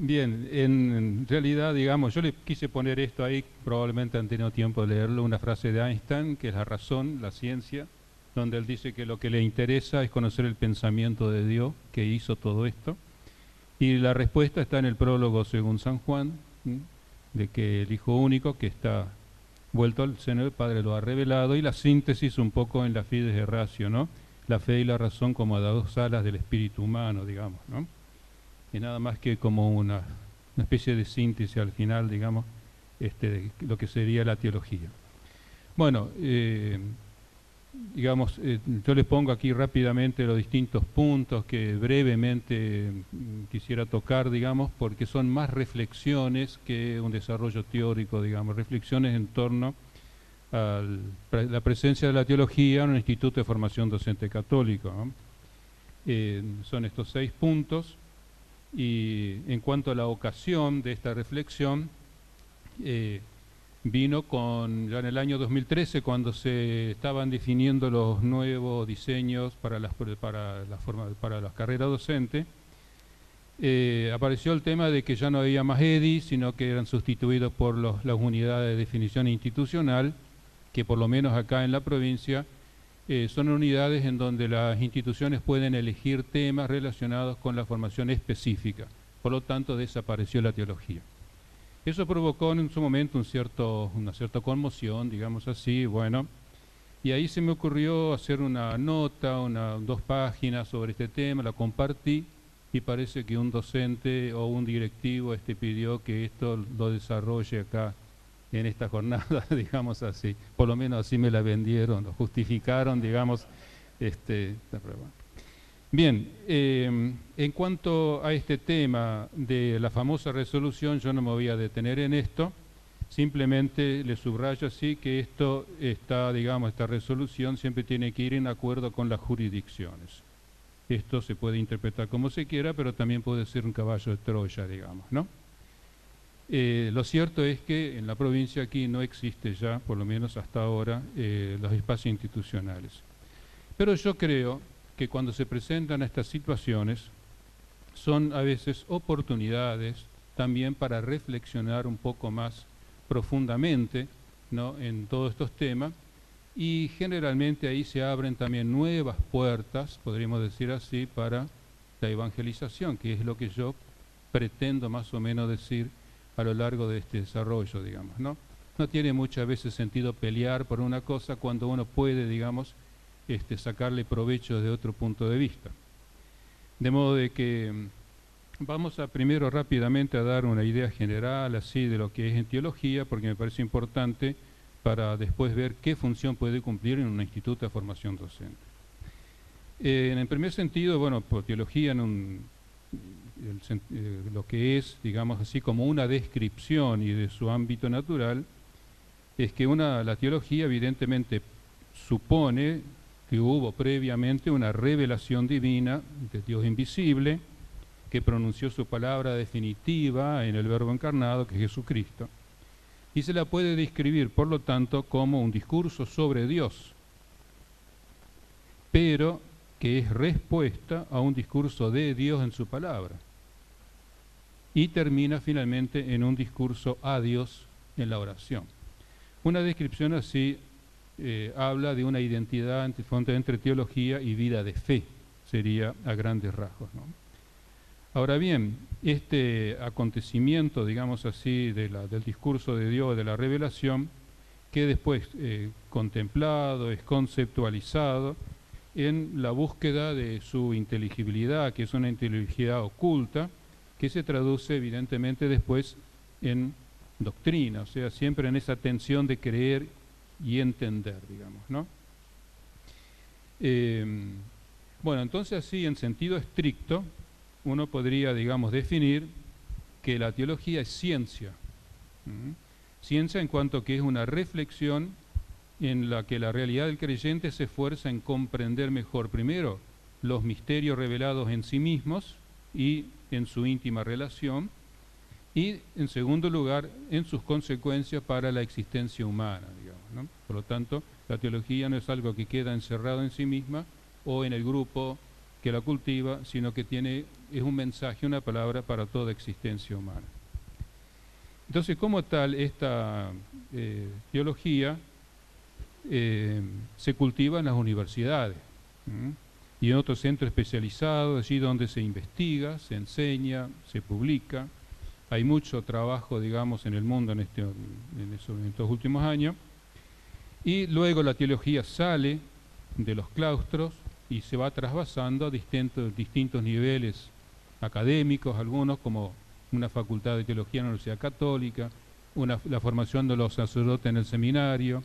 Bien, en realidad, digamos, yo le quise poner esto ahí, probablemente han tenido tiempo de leerlo, una frase de Einstein, que es la razón, la ciencia, donde él dice que lo que le interesa es conocer el pensamiento de Dios que hizo todo esto. Y la respuesta está en el prólogo según San Juan, de que el Hijo único, que está vuelto al seno del Padre, lo ha revelado, y la síntesis un poco en la fides ratio, ¿no? La fe y la razón como las dos alas del espíritu humano, digamos, ¿no? Y nada más que como una especie de síntesis al final, digamos, de lo que sería la teología. Bueno, digamos, yo les pongo aquí rápidamente los distintos puntos que brevemente quisiera tocar, digamos, porque son más reflexiones que un desarrollo teórico, digamos, reflexiones en torno a la presencia de la teología en un instituto de formación docente católico, ¿no? Son estos 6 puntos. Y en cuanto a la ocasión de esta reflexión, vino ya en el año 2013, cuando se estaban definiendo los nuevos diseños para las carreras docentes, apareció el tema de que ya no había más EDI, sino que eran sustituidos por las unidades de definición institucional, que por lo menos acá en la provincia son unidades en donde las instituciones pueden elegir temas relacionados con la formación específica. Por lo tanto, desapareció la teología. Eso provocó en su momento una cierta conmoción, digamos así, bueno, y ahí se me ocurrió hacer una nota, 2 páginas sobre este tema, la compartí, y parece que un docente o un directivo pidió que esto lo desarrolle acá en esta jornada, digamos así. Por lo menos así me la vendieron, lo justificaron, digamos. Bien, en cuanto a este tema de la famosa resolución, yo no me voy a detener en esto, simplemente le subrayo así que esto está, digamos, esta resolución siempre tiene que ir en acuerdo con las jurisdicciones. Esto se puede interpretar como se quiera, pero también puede ser un caballo de Troya, digamos, ¿no? Lo cierto es que en la provincia aquí no existe ya, por lo menos hasta ahora, los espacios institucionales. Pero yo creo que cuando se presentan estas situaciones son a veces oportunidades también para reflexionar un poco más profundamente, ¿no?, en todos estos temas, y generalmente ahí se abren también nuevas puertas, podríamos decir así, para la evangelización, que es lo que yo pretendo más o menos decir a lo largo de este desarrollo, digamos, ¿no? No tiene muchas veces sentido pelear por una cosa cuando uno puede, digamos, sacarle provecho de otro punto de vista. De modo de que vamos a primero rápidamente a dar una idea general así de lo que es en teología, porque me parece importante para después ver qué función puede cumplir en un instituto de formación docente. En el primer sentido, bueno, por teología lo que es, digamos así, como una descripción y de su ámbito natural, es que la teología evidentemente supone que hubo previamente una revelación divina de Dios invisible, que pronunció su palabra definitiva en el Verbo encarnado, que es Jesucristo, y se la puede describir, por lo tanto, como un discurso sobre Dios, pero que es respuesta a un discurso de Dios en su palabra. Y termina finalmente en un discurso a Dios en la oración. Una descripción así habla de una identidad entre teología y vida de fe, sería a grandes rasgos, ¿no? Ahora bien, este acontecimiento, digamos así, del discurso de Dios, de la revelación, que después contemplado, es conceptualizado en la búsqueda de su inteligibilidad, que es una inteligibilidad oculta, que se traduce evidentemente después en doctrina, o sea, siempre en esa tensión de creer y entender, digamos, ¿no? Bueno, entonces así, en sentido estricto, uno podría, digamos, definir que la teología es ciencia. ¿Mm? Ciencia en cuanto que es una reflexión en la que la realidad del creyente se esfuerza en comprender mejor, primero, los misterios revelados en sí mismos y en su íntima relación, y en segundo lugar, en sus consecuencias para la existencia humana, digamos, ¿no? Por lo tanto, la teología no es algo que queda encerrado en sí misma o en el grupo que la cultiva, sino que es un mensaje, una palabra para toda existencia humana. Entonces, como tal, esta teología se cultiva en las universidades, ¿m? Y en otros centros especializados, allí donde se investiga, se enseña, se publica. Hay mucho trabajo, digamos, en el mundo en estos últimos años. Y luego la teología sale de los claustros y se va trasvasando a distintos niveles académicos, algunos como una facultad de teología en la Universidad Católica, la formación de los sacerdotes en el seminario,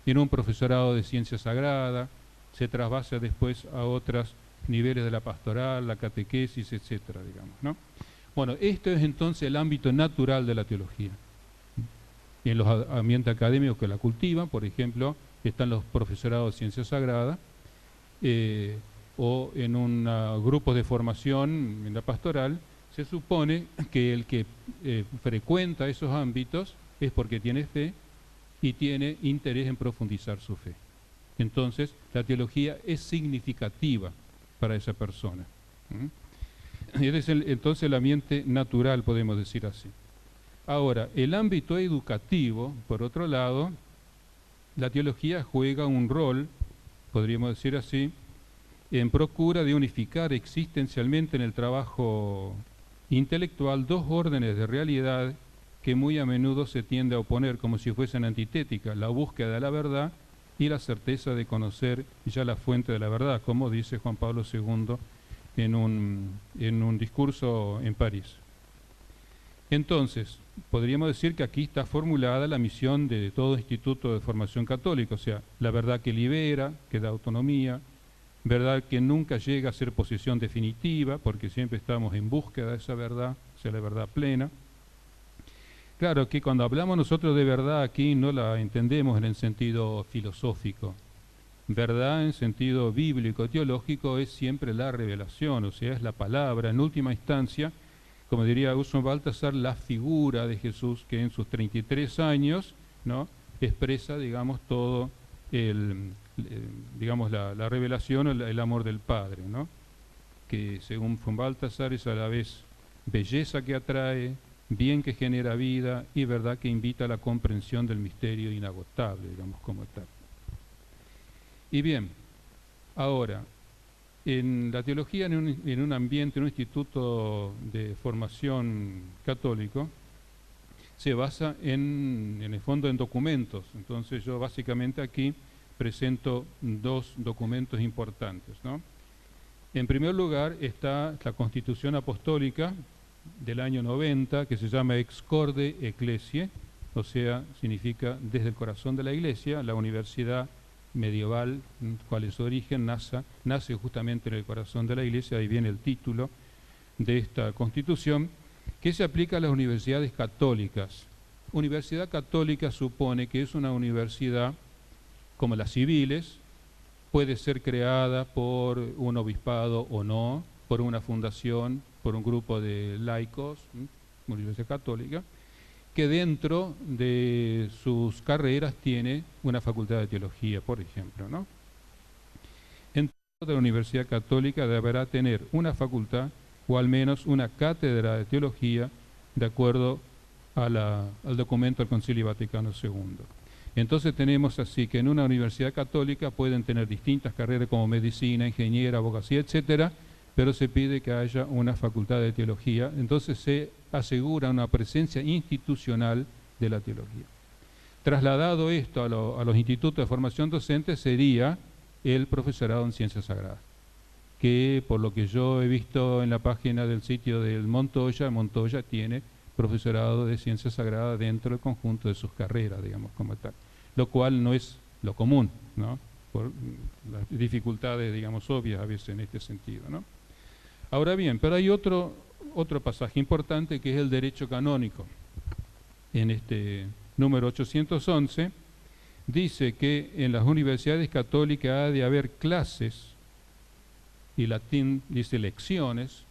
en un profesorado de ciencia sagrada, se trasvasa después a otros niveles de la pastoral, la catequesis, etcétera, digamos, ¿no? Bueno, esto es entonces el ámbito natural de la teología. Y en los ambientes académicos que la cultivan, por ejemplo, están los profesorados de ciencia sagrada, o en grupos de formación en la pastoral, se supone que el que frecuenta esos ámbitos es porque tiene fe y tiene interés en profundizar su fe. Entonces, la teología es significativa para esa persona. Ese es entonces el ambiente natural, podemos decir así. Ahora, el ámbito educativo, por otro lado, la teología juega un rol, podríamos decir así, en procura de unificar existencialmente en el trabajo intelectual dos órdenes de realidad que muy a menudo se tiende a oponer como si fuesen antitéticas, la búsqueda de la verdad y la certeza de conocer ya la fuente de la verdad, como dice Juan Pablo II en un discurso en París. Entonces, podríamos decir que aquí está formulada la misión de todo instituto de formación católica, o sea, la verdad que libera, que da autonomía, verdad que nunca llega a ser posición definitiva, porque siempre estamos en búsqueda de esa verdad, o sea, la verdad plena. Claro que cuando hablamos nosotros de verdad aquí no la entendemos en el sentido filosófico. Verdad en sentido bíblico, teológico, es siempre la revelación, o sea, es la palabra, en última instancia, como diría Augusto Baltasar, la figura de Jesús que en sus 33 años, ¿no?, expresa, digamos, todo digamos, la revelación, el amor del Padre, ¿no?, que según von Baltasar es a la vez belleza que atrae, bien que genera vida y verdad que invita a la comprensión del misterio inagotable, digamos, como tal. Y bien, ahora, en la teología, en un ambiente, en un instituto de formación católico, se basa en el fondo en documentos. Entonces yo básicamente aquí presento dos documentos importantes, ¿no? En primer lugar está la Constitución Apostólica del año 90, que se llama Ex Corde Ecclesiae, o sea, significa desde el corazón de la Iglesia, la universidad medieval, cuál es su origen, nace justamente en el corazón de la Iglesia, ahí viene el título de esta Constitución, que se aplica a las universidades católicas. Universidad católica supone que es una universidad como las civiles, puede ser creada por un obispado o no, por una fundación, por un grupo de laicos, una universidad católica, que dentro de sus carreras tiene una facultad de teología, por ejemplo, ¿no? En toda la Universidad Católica deberá tener una facultad o al menos una cátedra de teología de acuerdo al documento del Concilio Vaticano II. Entonces tenemos así que en una universidad católica pueden tener distintas carreras como medicina, ingeniera, abogacía, etcétera, pero se pide que haya una facultad de teología, entonces se asegura una presencia institucional de la teología. Trasladado esto a los institutos de formación docente sería el profesorado en ciencias sagradas, que por lo que yo he visto en la página del sitio del Montoya tiene profesorado de ciencias sagradas dentro del conjunto de sus carreras, digamos, como tal, lo cual no es lo común, ¿no?, por las dificultades, digamos, obvias a veces en este sentido, ¿no? Ahora bien, pero hay otro pasaje importante que es el derecho canónico. En este número 811 dice que en las universidades católicas ha de haber clases, y latín dice lecciones,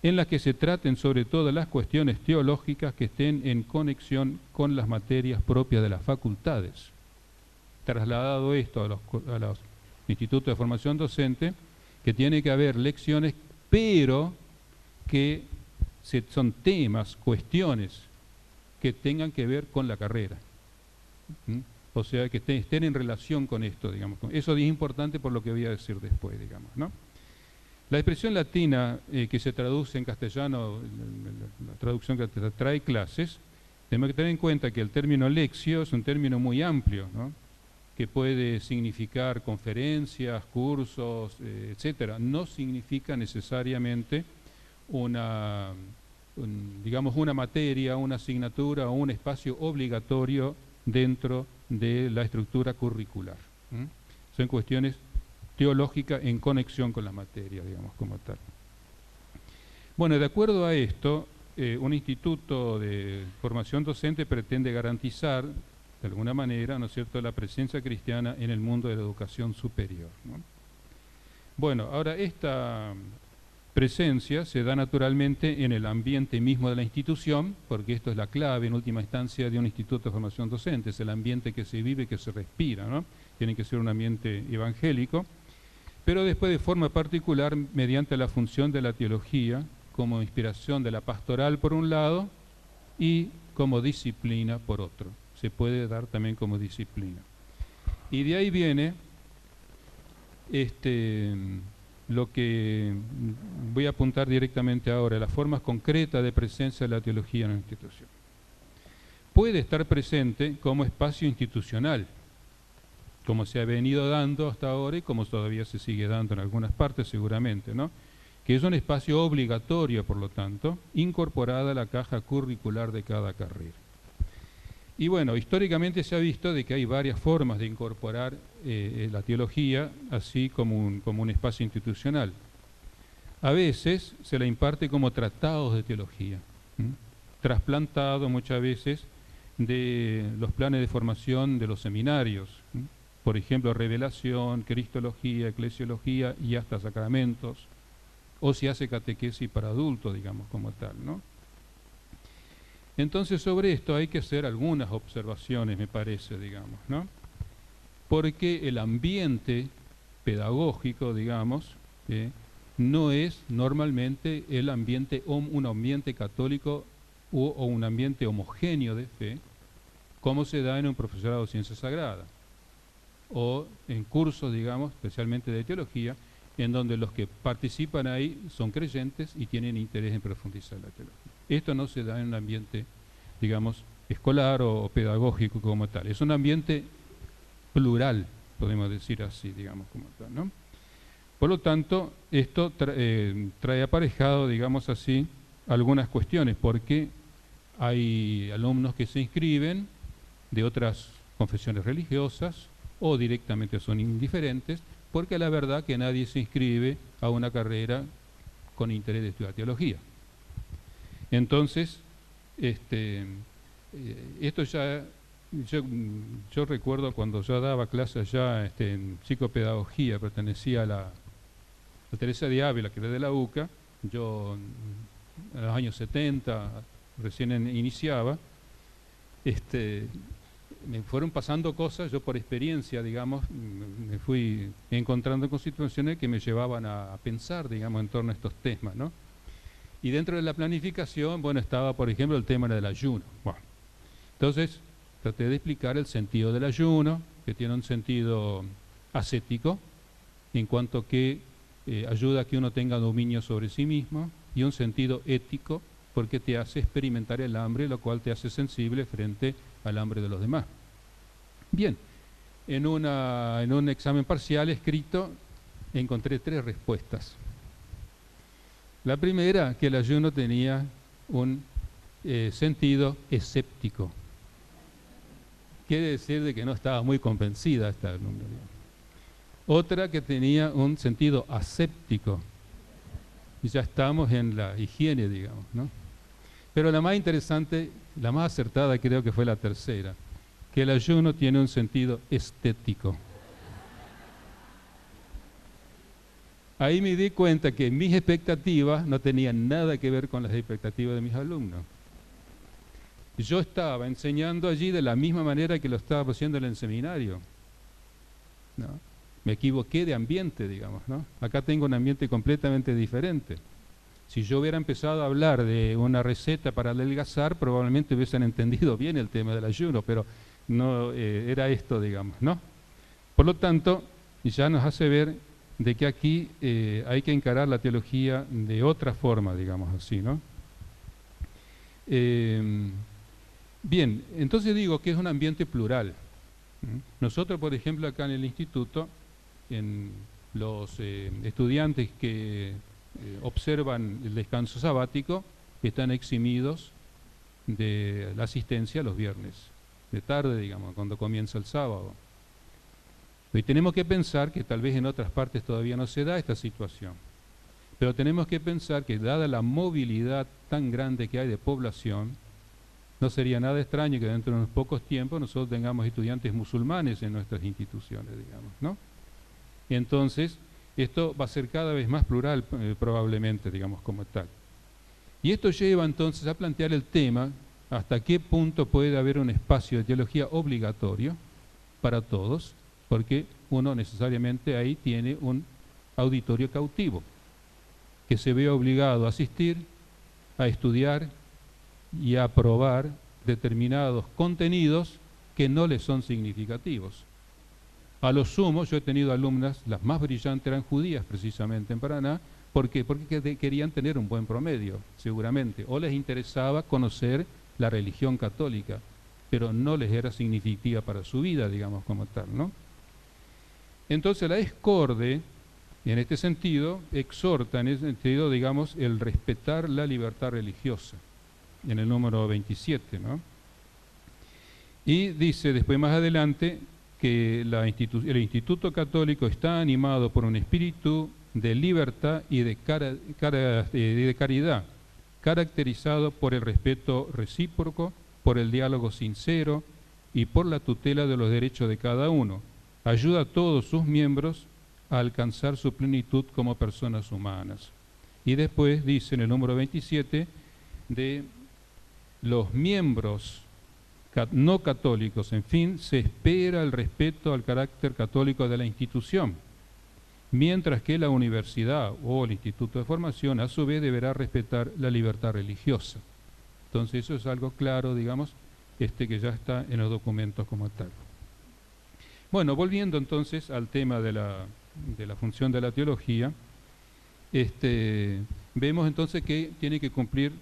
en las que se traten sobre todo las cuestiones teológicas que estén en conexión con las materias propias de las facultades. Trasladado esto a los institutos de formación docente, que tiene que haber lecciones, pero que son temas, cuestiones que tengan que ver con la carrera. O sea, que estén en relación con esto, digamos. Eso es importante por lo que voy a decir después, digamos, ¿no? La expresión latina que se traduce en castellano, la traducción que trae clases, tenemos que tener en cuenta que el término lectio es un término muy amplio, ¿no? Que puede significar conferencias, cursos, etcétera. No significa necesariamente digamos una materia, una asignatura o un espacio obligatorio dentro de la estructura curricular. Son cuestiones teológicas en conexión con la materia, digamos, como tal. Bueno, de acuerdo a esto, un instituto de formación docente pretende garantizar, de alguna manera, ¿no es cierto?, la presencia cristiana en el mundo de la educación superior, ¿no? Bueno, ahora esta presencia se da naturalmente en el ambiente mismo de la institución, porque esto es la clave en última instancia de un instituto de formación docente, es el ambiente que se vive, que se respira, ¿no? Tiene que ser un ambiente evangélico, pero después de forma particular mediante la función de la teología como inspiración de la pastoral por un lado y como disciplina por otro. Se puede dar también como disciplina. Y de ahí viene lo que voy a apuntar directamente ahora, las formas concretas de presencia de la teología en la institución. Puede estar presente como espacio institucional, como se ha venido dando hasta ahora y como todavía se sigue dando en algunas partes seguramente, ¿no? Que es un espacio obligatorio, por lo tanto, incorporada a la caja curricular de cada carrera. Y bueno, históricamente se ha visto de que hay varias formas de incorporar la teología, así como un espacio institucional. A veces se la imparte como tratados de teología, trasplantado muchas veces de los planes de formación de los seminarios, por ejemplo, revelación, cristología, eclesiología y hasta sacramentos, o se hace catequesis para adultos, digamos, como tal, ¿no? Entonces, sobre esto hay que hacer algunas observaciones, me parece, digamos, ¿no? Porque el ambiente pedagógico, digamos, no es normalmente el ambiente, un ambiente católico o un ambiente homogéneo de fe, como se da en un profesorado de ciencia sagrada, o en cursos, digamos, especialmente de teología, en donde los que participan ahí son creyentes y tienen interés en profundizar la teología. Esto no se da en un ambiente, digamos, escolar o pedagógico como tal. Es un ambiente plural, podemos decir así, digamos, como tal, ¿no? Por lo tanto, esto trae aparejado, digamos así, algunas cuestiones, porque hay alumnos que se inscriben de otras confesiones religiosas o directamente son indiferentes, porque la verdad que nadie se inscribe a una carrera con interés de estudiar teología. Entonces, esto ya, yo recuerdo cuando yo daba clases ya en psicopedagogía, pertenecía a la Teresa de Ávila, que era de la UCA, yo en los años 70 recién iniciaba, me fueron pasando cosas, yo por experiencia, digamos, me fui encontrando con situaciones que me llevaban a pensar, digamos, en torno a estos temas, ¿no? Y dentro de la planificación, bueno, estaba, por ejemplo, el tema del ayuno. Bueno, entonces, traté de explicar el sentido del ayuno, que tiene un sentido ascético, en cuanto que ayuda a que uno tenga dominio sobre sí mismo, y un sentido ético, porque te hace experimentar el hambre, lo cual te hace sensible frente al hambre de los demás. Bien, en un examen parcial escrito encontré 3 respuestas. La primera, que el ayuno tenía un sentido escéptico. Quiere decir de que no estaba muy convencida esta alumna. Otra, que tenía un sentido aséptico. y ya estamos en la higiene, digamos, ¿no? Pero la más interesante, la más acertada creo que fue la tercera, que el ayuno tiene un sentido estético. Ahí me di cuenta que mis expectativas no tenían nada que ver con las expectativas de mis alumnos. Yo estaba enseñando allí de la misma manera que lo estaba haciendo en el seminario, ¿no? Me equivoqué de ambiente, digamos, ¿no? Acá tengo un ambiente completamente diferente. Si yo hubiera empezado a hablar de una receta para adelgazar, probablemente hubiesen entendido bien el tema del ayuno, pero no era esto, digamos, ¿no? Por lo tanto, ya nos hace ver de que aquí hay que encarar la teología de otra forma, digamos así, ¿no? Bien, entonces digo que es un ambiente plural. Nosotros, por ejemplo, acá en el instituto, en los estudiantes que observan el descanso sabático, están eximidos de la asistencia los viernes, de tarde, digamos, cuando comienza el sábado. Y tenemos que pensar que tal vez en otras partes todavía no se da esta situación, pero tenemos que pensar que dada la movilidad tan grande que hay de población, no sería nada extraño que dentro de unos pocos tiempos nosotros tengamos estudiantes musulmanes en nuestras instituciones, digamos, ¿no? Y entonces, esto va a ser cada vez más plural probablemente, digamos, como tal. Y esto lleva entonces a plantear el tema, hasta qué punto puede haber un espacio de teología obligatorio para todos, porque uno necesariamente ahí tiene un auditorio cautivo, que se ve obligado a asistir, a estudiar y a aprobar determinados contenidos que no les son significativos. A lo sumo, yo he tenido alumnas, las más brillantes eran judías precisamente en Paraná. ¿Por qué? Porque querían tener un buen promedio, seguramente, o les interesaba conocer la religión católica, pero no les era significativa para su vida, digamos, como tal, ¿no? Entonces la Escorde, en este sentido, exhorta, en ese sentido, digamos, el respetar la libertad religiosa, en el número 27, ¿no? Y dice después más adelante que el Instituto Católico está animado por un espíritu de libertad y de caridad, caracterizado por el respeto recíproco, por el diálogo sincero y por la tutela de los derechos de cada uno. Ayuda a todos sus miembros a alcanzar su plenitud como personas humanas. Y después dice en el número 27 de los miembros no católicos, en fin, se espera el respeto al carácter católico de la institución, mientras que la universidad o el instituto de formación a su vez deberá respetar la libertad religiosa. Entonces eso es algo claro, digamos, que ya está en los documentos como tal. Bueno, volviendo entonces al tema de la función de la teología, vemos entonces que tiene que cumplir,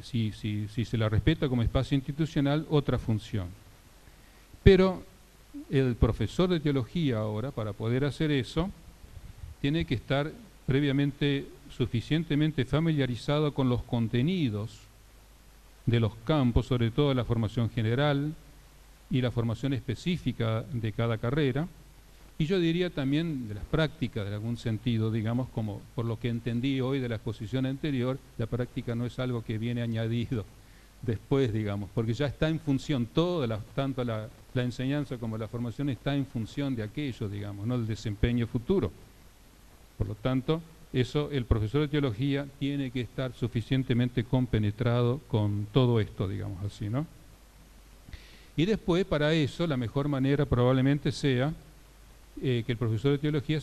si se la respeta como espacio institucional, otra función. Pero el profesor de teología ahora, para poder hacer eso, tiene que estar previamente suficientemente familiarizado con los contenidos de los campos, sobre todo la formación general y la formación específica de cada carrera, y yo diría también de las prácticas, en algún sentido, digamos, como por lo que entendí hoy de la exposición anterior, la práctica no es algo que viene añadido después, digamos, porque ya está en función, tanto la enseñanza como la formación está en función de aquello, digamos, no del desempeño futuro. Por lo tanto, eso el profesor de teología tiene que estar suficientemente compenetrado con todo esto, digamos así, ¿no? Y después, para eso, la mejor manera probablemente sea que el profesor de teología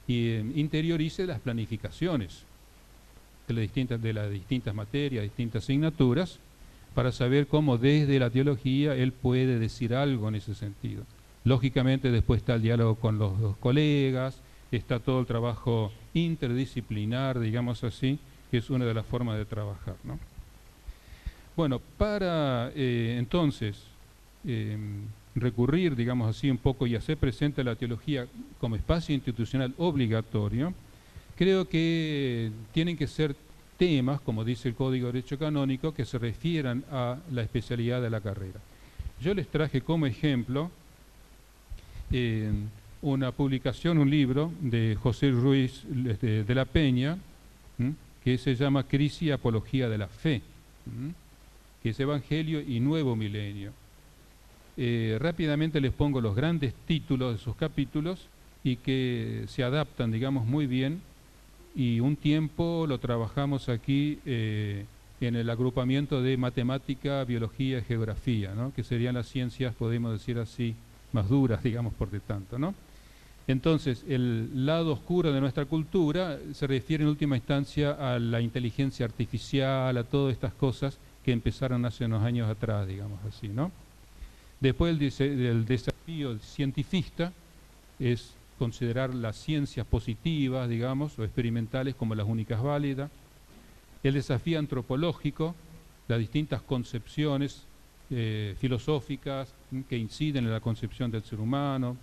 interiorice las planificaciones de las distintas materias, distintas asignaturas, para saber cómo desde la teología él puede decir algo en ese sentido. Lógicamente después está el diálogo con los colegas, está todo el trabajo interdisciplinar, digamos así, que es una de las formas de trabajar, ¿no? Bueno, para entonces recurrir, digamos así, un poco y hacer presente la teología como espacio institucional obligatorio, creo que tienen que ser temas, como dice el Código de Derecho Canónico, que se refieran a la especialidad de la carrera. Yo les traje como ejemplo una publicación, un libro de José Ruiz de la Peña, que se llama Crisis y Apología de la Fe, que es Evangelio y Nuevo Milenio. Rápidamente les pongo los grandes títulos de sus capítulos y que se adaptan, digamos, muy bien, y un tiempo lo trabajamos aquí en el agrupamiento de matemática, biología y geografía, ¿no? Que serían las ciencias, podemos decir así, más duras, digamos, por de tanto, ¿no? Entonces, el lado oscuro de nuestra cultura se refiere en última instancia a la inteligencia artificial, a todas estas cosas que empezaron hace unos años atrás, digamos así, ¿no? Después el desafío cientifista es considerar las ciencias positivas, digamos, o experimentales como las únicas válidas. El desafío antropológico, las distintas concepciones filosóficas que inciden en la concepción del ser humano,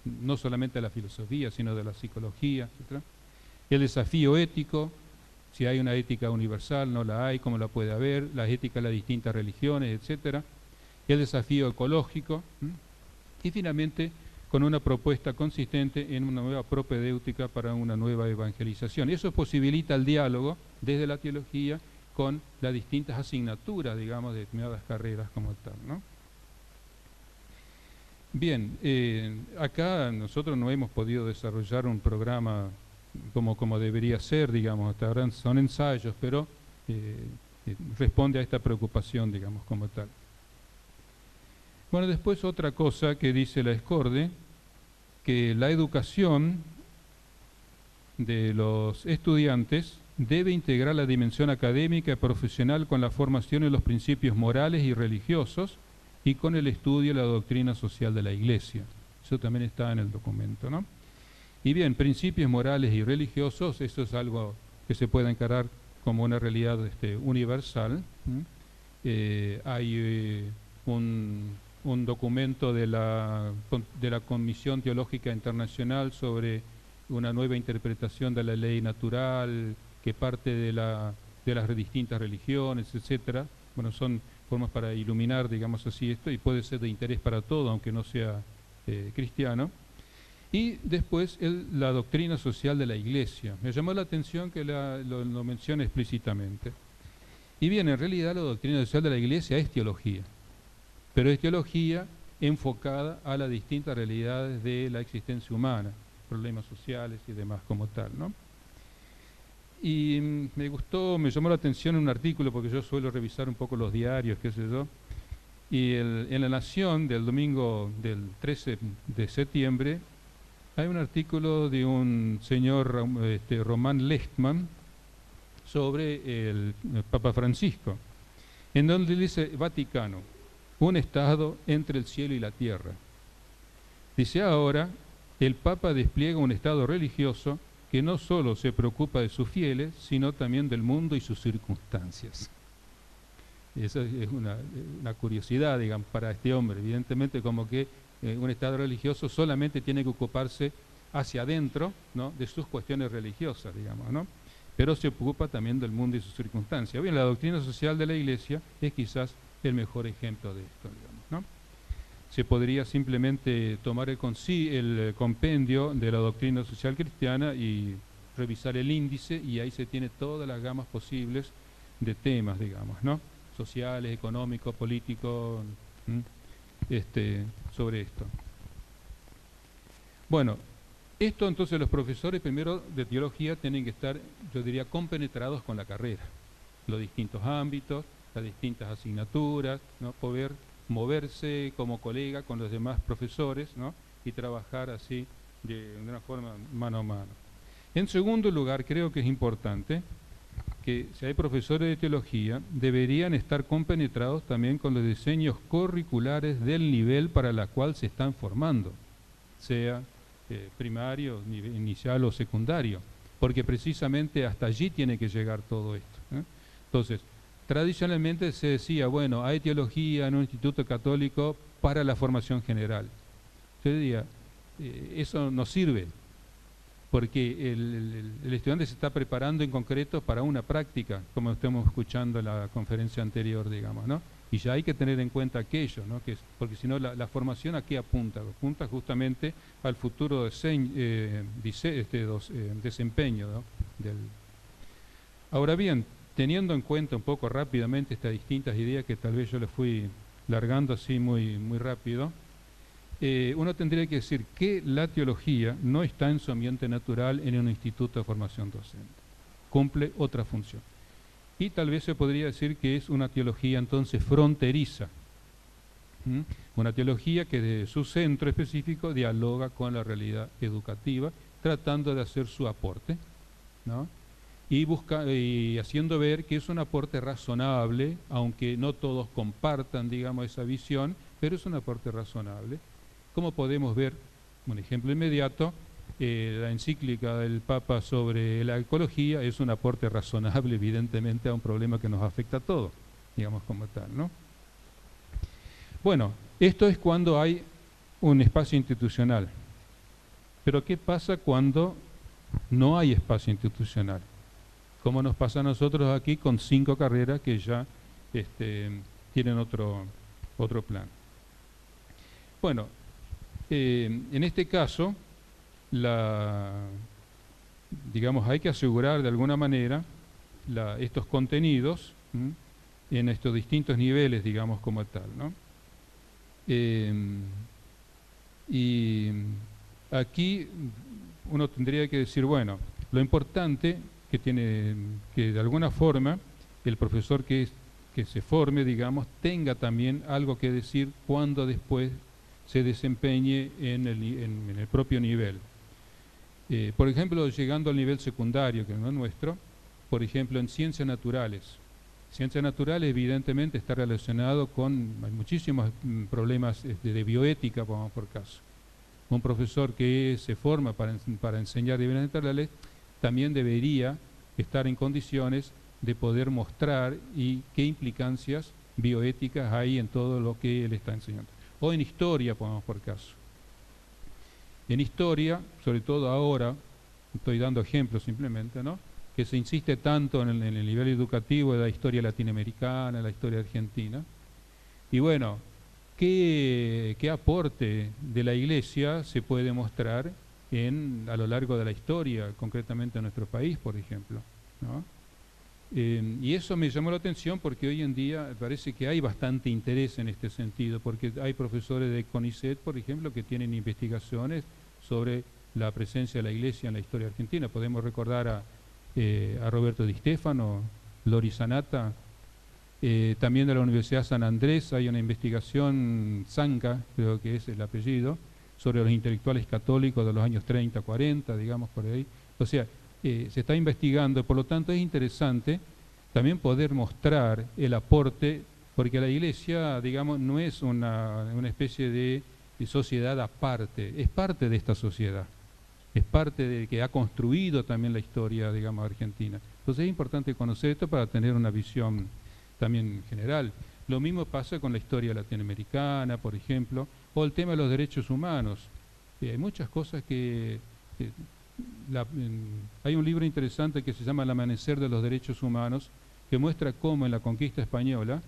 no solamente de la filosofía, sino de la psicología, etc. El desafío ético, si hay una ética universal, no la hay, cómo la puede haber, la ética de las distintas religiones, etc. El desafío ecológico, y finalmente con una propuesta consistente en una nueva propedéutica para una nueva evangelización. Eso posibilita el diálogo desde la teología con las distintas asignaturas, digamos, de determinadas carreras como tal, ¿no? Bien, acá nosotros no hemos podido desarrollar un programa como debería ser, digamos, hasta ahora son ensayos, pero responde a esta preocupación, digamos, como tal. Bueno, después otra cosa que dice la Escorde, que la educación de los estudiantes debe integrar la dimensión académica y profesional con la formación en los principios morales y religiosos y con el estudio de la doctrina social de la Iglesia. Eso también está en el documento, ¿no? Y bien, principios morales y religiosos, eso es algo que se puede encarar como una realidad universal. Hay un documento de la Comisión Teológica Internacional sobre una nueva interpretación de la ley natural que parte de las distintas religiones, etcétera. Bueno, son formas para iluminar, digamos así, esto, y puede ser de interés para todo, aunque no sea cristiano. Y después la doctrina social de la Iglesia. Me llamó la atención que lo menciona explícitamente. Y bien, en realidad la doctrina social de la Iglesia es teología, pero es teología enfocada a las distintas realidades de la existencia humana, problemas sociales y demás como tal, ¿no? Y me llamó la atención un artículo, porque yo suelo revisar un poco los diarios, qué sé yo, y en La Nación del domingo del 13 de septiembre hay un artículo de un señor Román Lechtman sobre el Papa Francisco, en donde dice: Vaticano, un estado entre el cielo y la tierra. Dice: ahora el Papa despliega un estado religioso que no solo se preocupa de sus fieles, sino también del mundo y sus circunstancias. Esa es una curiosidad, digamos, para este hombre. Evidentemente, como que un estado religioso solamente tiene que ocuparse hacia adentro, ¿no?, de sus cuestiones religiosas, digamos, ¿no? Pero se ocupa también del mundo y sus circunstancias. Bien, la doctrina social de la Iglesia es quizás el mejor ejemplo de esto, digamos, ¿no? Se podría simplemente tomar el compendio de la doctrina social cristiana y revisar el índice, y ahí se tiene todas las gamas posibles de temas, digamos, ¿no?, sociales, económicos, políticos, sobre esto. Bueno, esto entonces los profesores primero de teología tienen que estar, yo diría, compenetrados con la carrera, los distintos ámbitos, las distintas asignaturas, ¿no?, poder moverse como colega con los demás profesores, ¿no?, y trabajar así de una forma mano a mano. En segundo lugar, creo que es importante que si hay profesores de teología, deberían estar compenetrados también con los diseños curriculares del nivel para el cual se están formando, sea primario, nivel inicial o secundario, porque precisamente hasta allí tiene que llegar todo esto, ¿eh? Entonces, tradicionalmente se decía, bueno, hay teología en un instituto católico para la formación general. Yo diría, eso no sirve, porque el estudiante se está preparando en concreto para una práctica, como estamos escuchando en la conferencia anterior, digamos, ¿no? Y ya hay que tener en cuenta aquello, ¿no? Porque si no, la formación ¿a qué apunta? Apunta justamente al futuro desempeño, ¿no? Ahora bien, teniendo en cuenta un poco rápidamente estas distintas ideas que tal vez yo les fui largando así muy, muy rápido, uno tendría que decir que la teología no está en su ambiente natural en un instituto de formación docente. Cumple otra función. Y tal vez se podría decir que es una teología entonces fronteriza. Una teología que desde su centro específico dialoga con la realidad educativa, tratando de hacer su aporte, ¿no? Y haciendo ver que es un aporte razonable, aunque no todos compartan, digamos, esa visión, pero es un aporte razonable. Como podemos ver, un ejemplo inmediato, la encíclica del Papa sobre la ecología es un aporte razonable, evidentemente, a un problema que nos afecta a todos, digamos como tal, ¿no? Bueno, esto es cuando hay un espacio institucional. Pero ¿qué pasa cuando no hay espacio institucional? Como nos pasa a nosotros aquí con 5 carreras que ya tienen otro plan. Bueno, en este caso, digamos, hay que asegurar de alguna manera estos contenidos en estos distintos niveles, digamos, como tal, ¿no? Y aquí uno tendría que decir, bueno, lo importante que de alguna forma el profesor que se forme, digamos, tenga también algo que decir cuando después se desempeñe en el propio nivel. Por ejemplo, llegando al nivel secundario, que no es nuestro, por ejemplo, en ciencias naturales. Ciencias naturales evidentemente está relacionado con muchísimos problemas de bioética, pongamos por caso. Un profesor que se forma para enseñar ciencias naturales también debería estar en condiciones de poder mostrar qué implicancias bioéticas hay en todo lo que él está enseñando. O en historia, pongamos por caso. En historia, sobre todo ahora, estoy dando ejemplos simplemente, ¿no?, que se insiste tanto en el nivel educativo de la historia latinoamericana, la historia argentina. Y bueno, ¿qué aporte de la Iglesia se puede mostrar a lo largo de la historia, concretamente en nuestro país, por ejemplo, ¿no? Y eso me llamó la atención porque hoy en día parece que hay bastante interés en este sentido, porque hay profesores de CONICET, por ejemplo, que tienen investigaciones sobre la presencia de la Iglesia en la historia argentina. Podemos recordar a Roberto Di Stefano, Lori Sanata, también de la Universidad San Andrés hay una investigación, Zanca, creo que es el apellido, sobre los intelectuales católicos de los años 30, 40, digamos por ahí. O sea, se está investigando, por lo tanto es interesante también poder mostrar el aporte, porque la Iglesia, digamos, no es una especie de sociedad aparte, es parte de esta sociedad, es parte de que ha construido también la historia, digamos, argentina. Entonces es importante conocer esto para tener una visión también general. Lo mismo pasa con la historia latinoamericana, por ejemplo, o el tema de los derechos humanos. Hay muchas cosas hay un libro interesante que se llama El amanecer de los derechos humanos, que muestra cómo en la conquista española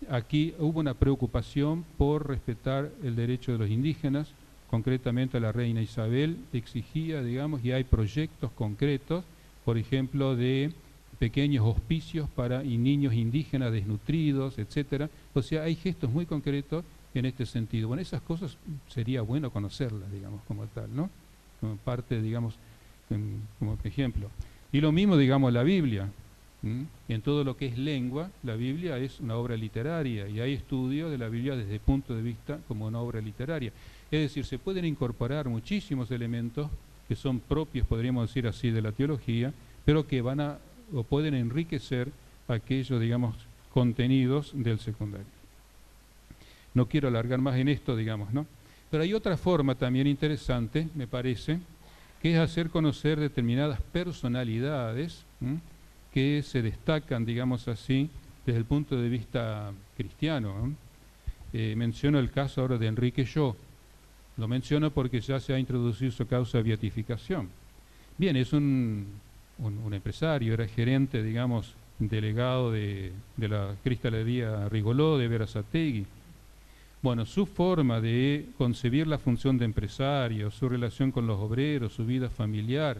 aquí hubo una preocupación por respetar el derecho de los indígenas, concretamente la reina Isabel exigía, digamos, y hay proyectos concretos, por ejemplo, de pequeños hospicios para niños indígenas desnutridos, etcétera. O sea, hay gestos muy concretos en este sentido. Bueno, esas cosas sería bueno conocerlas, digamos, como tal, ¿no? Como parte, digamos, como ejemplo. Y lo mismo, digamos, la Biblia. En todo lo que es lengua, la Biblia es una obra literaria y hay estudios de la Biblia desde el punto de vista como una obra literaria. Es decir, se pueden incorporar muchísimos elementos que son propios, podríamos decir así, de la teología, pero que o pueden enriquecer aquellos, digamos, contenidos del secundario. No quiero alargar más en esto, digamos, ¿no? Pero hay otra forma también interesante, me parece, que es hacer conocer determinadas personalidades que se destacan, digamos así, desde el punto de vista cristiano. Menciono el caso ahora de Enrique Yo. Lo menciono porque ya se ha introducido su causa de beatificación. Bien, es un empresario, era gerente, digamos, delegado de la cristalería Rigoló de Berazategui. Bueno, su forma de concebir la función de empresario, su relación con los obreros, su vida familiar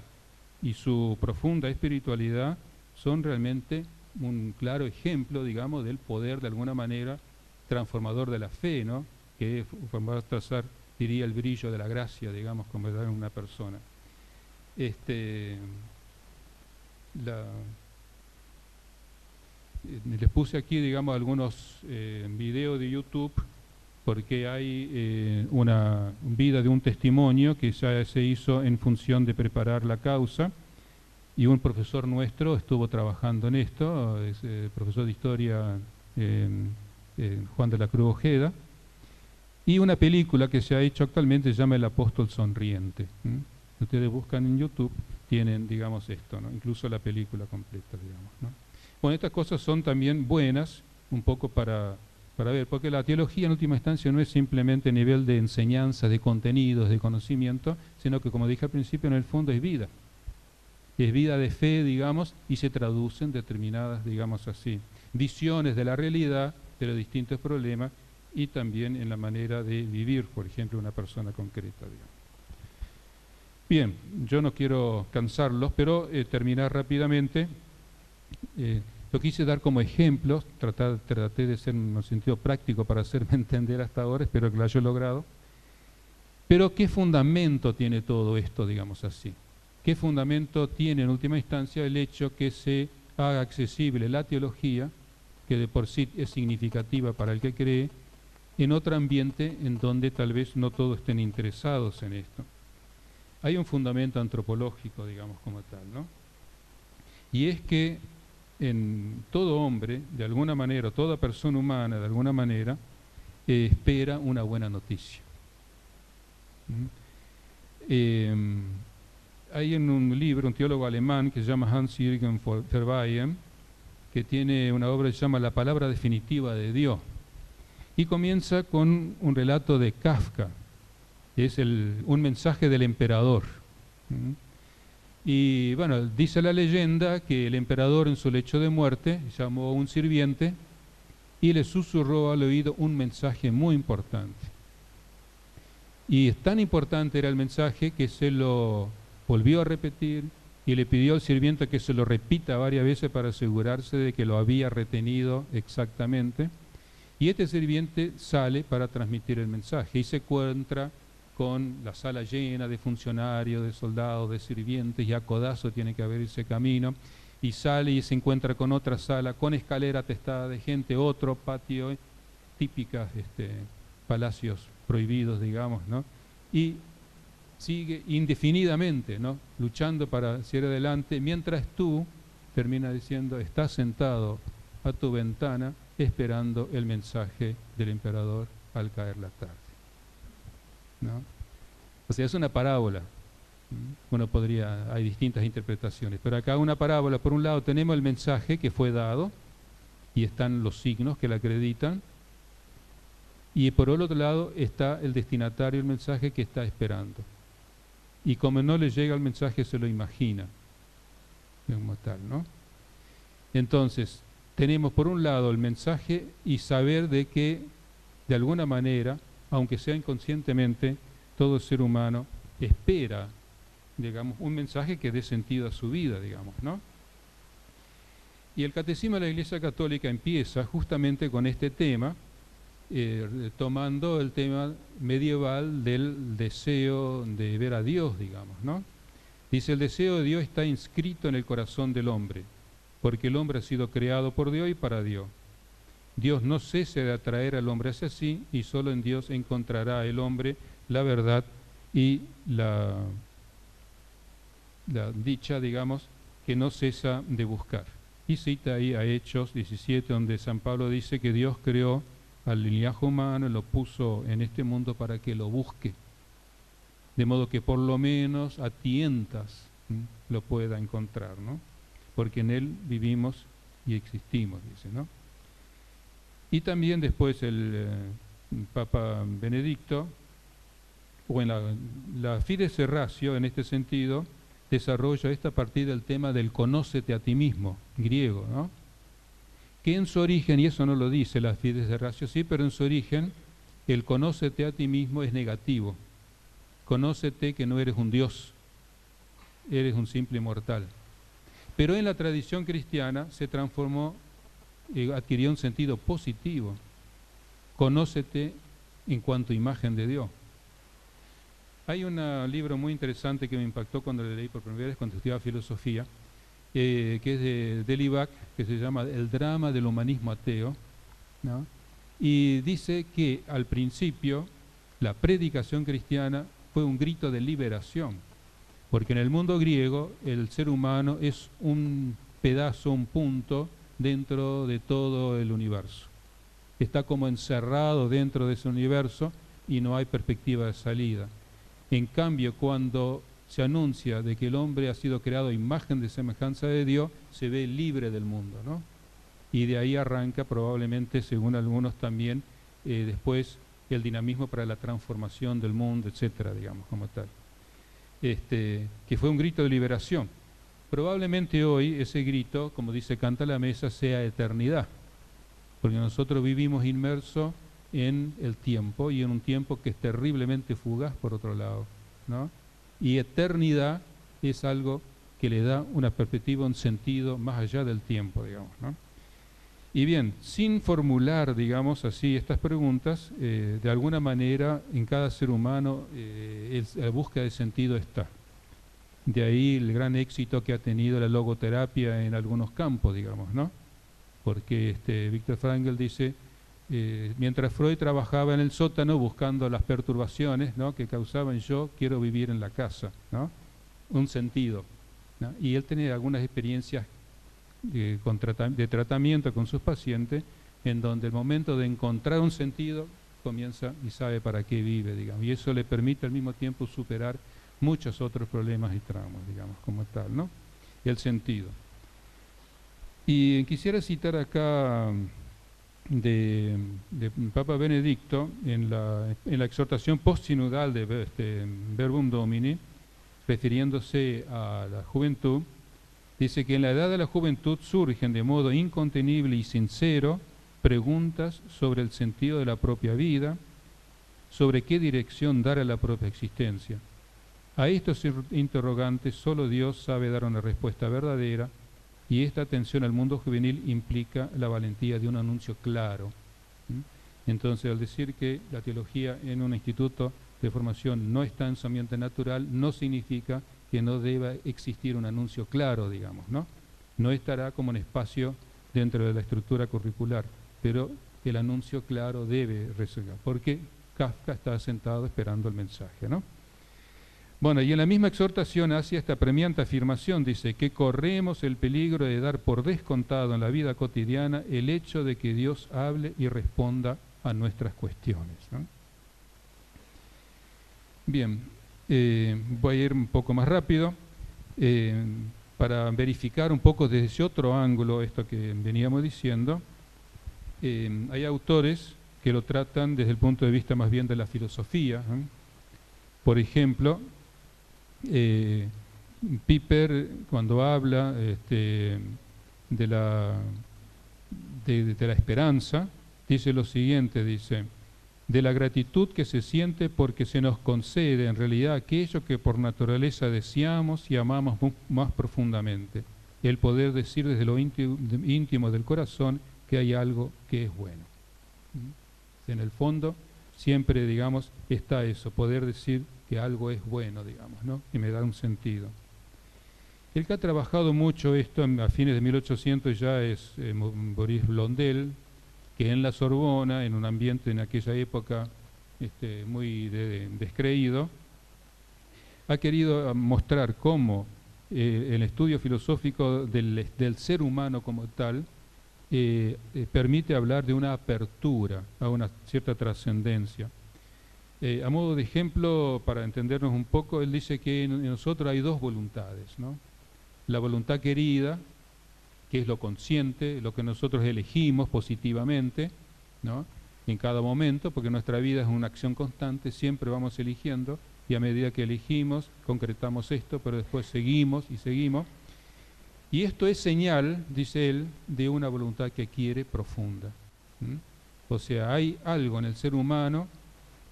y su profunda espiritualidad son realmente un claro ejemplo, digamos, del poder de alguna manera transformador de la fe, ¿no? Que va a trazar, diría, el brillo de la gracia, digamos, como en una persona. Les puse aquí, digamos, algunos videos de YouTube, porque hay una vida de un testimonio que ya se hizo en función de preparar la causa, y un profesor nuestro estuvo trabajando en esto, es profesor de historia Juan de la Cruz Ojeda, y una película que se ha hecho actualmente se llama El Apóstol Sonriente. Ustedes buscan en YouTube, tienen, digamos, esto, ¿no? Incluso la película completa, digamos, ¿no? Bueno, estas cosas son también buenas, un poco para ver, porque la teología en última instancia no es simplemente nivel de enseñanza, de contenidos, de conocimiento, sino que, como dije al principio, en el fondo es vida. Es vida de fe, digamos, y se traducen determinadas, digamos así, visiones de la realidad, de los distintos problemas, y también en la manera de vivir, por ejemplo, una persona concreta, digamos. Bien, yo no quiero cansarlos, pero terminar rápidamente. Lo quise dar como ejemplos, traté de ser en un sentido práctico para hacerme entender hasta ahora, espero que lo haya logrado. Pero ¿qué fundamento tiene todo esto, digamos así? ¿Qué fundamento tiene en última instancia el hecho que se haga accesible la teología, que de por sí es significativa para el que cree, en otro ambiente en donde tal vez no todos estén interesados en esto? Hay un fundamento antropológico, digamos, como tal, ¿no? Y es que en todo hombre, de alguna manera, toda persona humana, de alguna manera, espera una buena noticia. Hay en un libro, un teólogo alemán que se llama Hans-Jürgen Verweyen, que tiene una obra que se llama La palabra definitiva de Dios, y comienza con un relato de Kafka, que es un mensaje del emperador. Y bueno, dice la leyenda que el emperador en su lecho de muerte llamó a un sirviente y le susurró al oído un mensaje muy importante. Y es tan importante era el mensaje que se lo volvió a repetir y le pidió al sirviente que se lo repita varias veces para asegurarse de que lo había retenido exactamente. Y este sirviente sale para transmitir el mensaje y se encuentra con la sala llena de funcionarios, de soldados, de sirvientes, y a codazo tiene que abrirse camino, y sale y se encuentra con otra sala, con escalera atestada de gente, otro patio, típicas palacios prohibidos, digamos, ¿no? Y sigue indefinidamente, ¿no?, luchando para seguir adelante, mientras tú, termina diciendo, estás sentado a tu ventana esperando el mensaje del emperador al caer la tarde, ¿no? O sea, es una parábola. Hay distintas interpretaciones, pero acá una parábola. Por un lado tenemos el mensaje que fue dado y están los signos que la acreditan, y por otro lado está el destinatario del mensaje que está esperando, y como no le llega el mensaje se lo imagina como tal, ¿no? Entonces tenemos por un lado el mensaje y saber de que de alguna manera, aunque sea inconscientemente, todo ser humano espera, digamos, un mensaje que dé sentido a su vida, digamos, ¿no? Y el Catecismo de la Iglesia Católica empieza justamente con este tema, tomando el tema medieval del deseo de ver a Dios, digamos, ¿no? Dice, el deseo de Dios está inscrito en el corazón del hombre, porque el hombre ha sido creado por Dios y para Dios. Dios no cesa de atraer al hombre hacia sí, y solo en Dios encontrará el hombre la verdad y la dicha, digamos, que no cesa de buscar. Y cita ahí a Hechos 17, donde San Pablo dice que Dios creó al linaje humano y lo puso en este mundo para que lo busque, de modo que por lo menos a tientas lo pueda encontrar, ¿no? Porque en él vivimos y existimos, dice, ¿no? Y también después el Papa Benedicto, bueno, la Fides Ratio en este sentido desarrolla esta a partir del tema del conócete a ti mismo, griego, ¿no? que en su origen, y eso no lo dice la Fides de Ratio, sí, pero en su origen, el conócete a ti mismo es negativo. Conócete que no eres un Dios, eres un simple mortal. Pero en la tradición cristiana se transformó, adquirió un sentido positivo. Conócete en cuanto a imagen de Dios. Hay un libro muy interesante que me impactó cuando lo leí por primera vez, cuando estudiaba filosofía, que es de Delibac, que se llama El drama del humanismo ateo, ¿no? Y dice que al principio la predicación cristiana fue un grito de liberación, porque en el mundo griego el ser humano es un pedazo, un punto dentro de todo el universo. Está como encerrado dentro de ese universo y no hay perspectiva de salida. En cambio, cuando se anuncia de que el hombre ha sido creado a imagen de semejanza de Dios, se ve libre del mundo, ¿no? Y de ahí arranca probablemente, según algunos también, después el dinamismo para la transformación del mundo, etcétera, digamos, como tal. Que fue un grito de liberación. Probablemente hoy ese grito, como dice Canta la Mesa, sea eternidad, porque nosotros vivimos inmersos en el tiempo y en un tiempo que es terriblemente fugaz por otro lado, ¿no? Y eternidad es algo que le da una perspectiva, un sentido más allá del tiempo, digamos, ¿no? Y bien, sin formular, digamos así, estas preguntas, de alguna manera en cada ser humano la búsqueda de sentido está. De ahí el gran éxito que ha tenido la logoterapia en algunos campos, digamos, ¿no? Porque Viktor Frankl dice, mientras Freud trabajaba en el sótano buscando las perturbaciones, ¿no?, que causaban, yo quiero vivir en la casa, ¿no? Un sentido, ¿no? Y él tenía algunas experiencias de tratamiento con sus pacientes, en donde el momento de encontrar un sentido comienza y sabe para qué vive, digamos, y eso le permite al mismo tiempo superar muchos otros problemas y traumas, digamos, como tal, ¿no? El sentido. Y quisiera citar acá de Papa Benedicto en la exhortación postsinodal de Verbum Domini, refiriéndose a la juventud. Dice que en la edad de la juventud surgen de modo incontenible y sincero preguntas sobre el sentido de la propia vida, sobre qué dirección dar a la propia existencia. A estos interrogantes solo Dios sabe dar una respuesta verdadera, y esta atención al mundo juvenil implica la valentía de un anuncio claro. Entonces, al decir que la teología en un instituto de formación no está en su ambiente natural, no significa que no deba existir un anuncio claro, digamos, ¿no? No estará como un espacio dentro de la estructura curricular, pero el anuncio claro debe resonar, porque Kafka está sentado esperando el mensaje, ¿no? Bueno, y en la misma exhortación hacia esta premiante afirmación dice que corremos el peligro de dar por descontado en la vida cotidiana el hecho de que Dios hable y responda a nuestras cuestiones, ¿no? Bien, voy a ir un poco más rápido para verificar un poco desde ese otro ángulo esto que veníamos diciendo. Hay autores que lo tratan desde el punto de vista más bien de la filosofía, ¿eh? Por ejemplo, Piper, cuando habla de la esperanza, dice lo siguiente, dice: de la gratitud que se siente porque se nos concede en realidad aquello que por naturaleza deseamos y amamos más profundamente, el poder decir desde lo íntimo del corazón que hay algo que es bueno. En el fondo siempre, digamos, está eso, poder decir que algo es bueno, digamos, ¿no? Y me da un sentido. El que ha trabajado mucho esto a fines de 1800 ya es Boris Blondel, que en la Sorbona, en un ambiente en aquella época muy descreído, ha querido mostrar cómo el estudio filosófico del ser humano como tal permite hablar de una apertura a una cierta trascendencia. A modo de ejemplo, para entendernos un poco, él dice que en nosotros hay dos voluntades, ¿no? La voluntad querida, que es lo consciente, lo que nosotros elegimos positivamente, ¿no?, en cada momento, porque nuestra vida es una acción constante, siempre vamos eligiendo, y a medida que elegimos, concretamos esto, pero después seguimos y seguimos. Y esto es señal, dice él, de una voluntad que quiere profunda. O sea, hay algo en el ser humano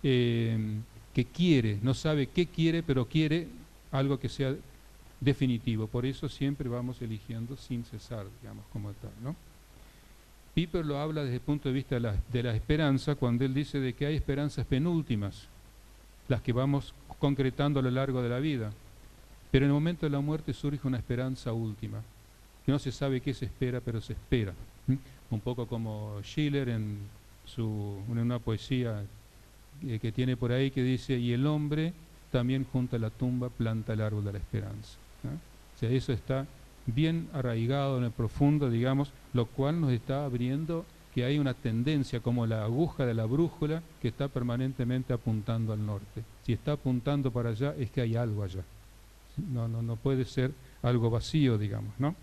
que quiere, no sabe qué quiere, pero quiere algo que sea definitivo. Por eso siempre vamos eligiendo sin cesar, digamos, como tal, ¿no? Piper lo habla desde el punto de vista de la esperanza, cuando él dice de que hay esperanzas penúltimas, las que vamos concretando a lo largo de la vida. Pero en el momento de la muerte surge una esperanza última, que no se sabe qué se espera, pero se espera. Un poco como Schiller en una poesía que tiene por ahí que dice, y el hombre también junto a la tumba planta el árbol de la esperanza. O sea, eso está bien arraigado en el profundo, digamos, lo cual nos está abriendo que hay una tendencia como la aguja de la brújula que está permanentemente apuntando al norte. Si está apuntando para allá, es que hay algo allá. No puede ser algo vacío, digamos, ¿no?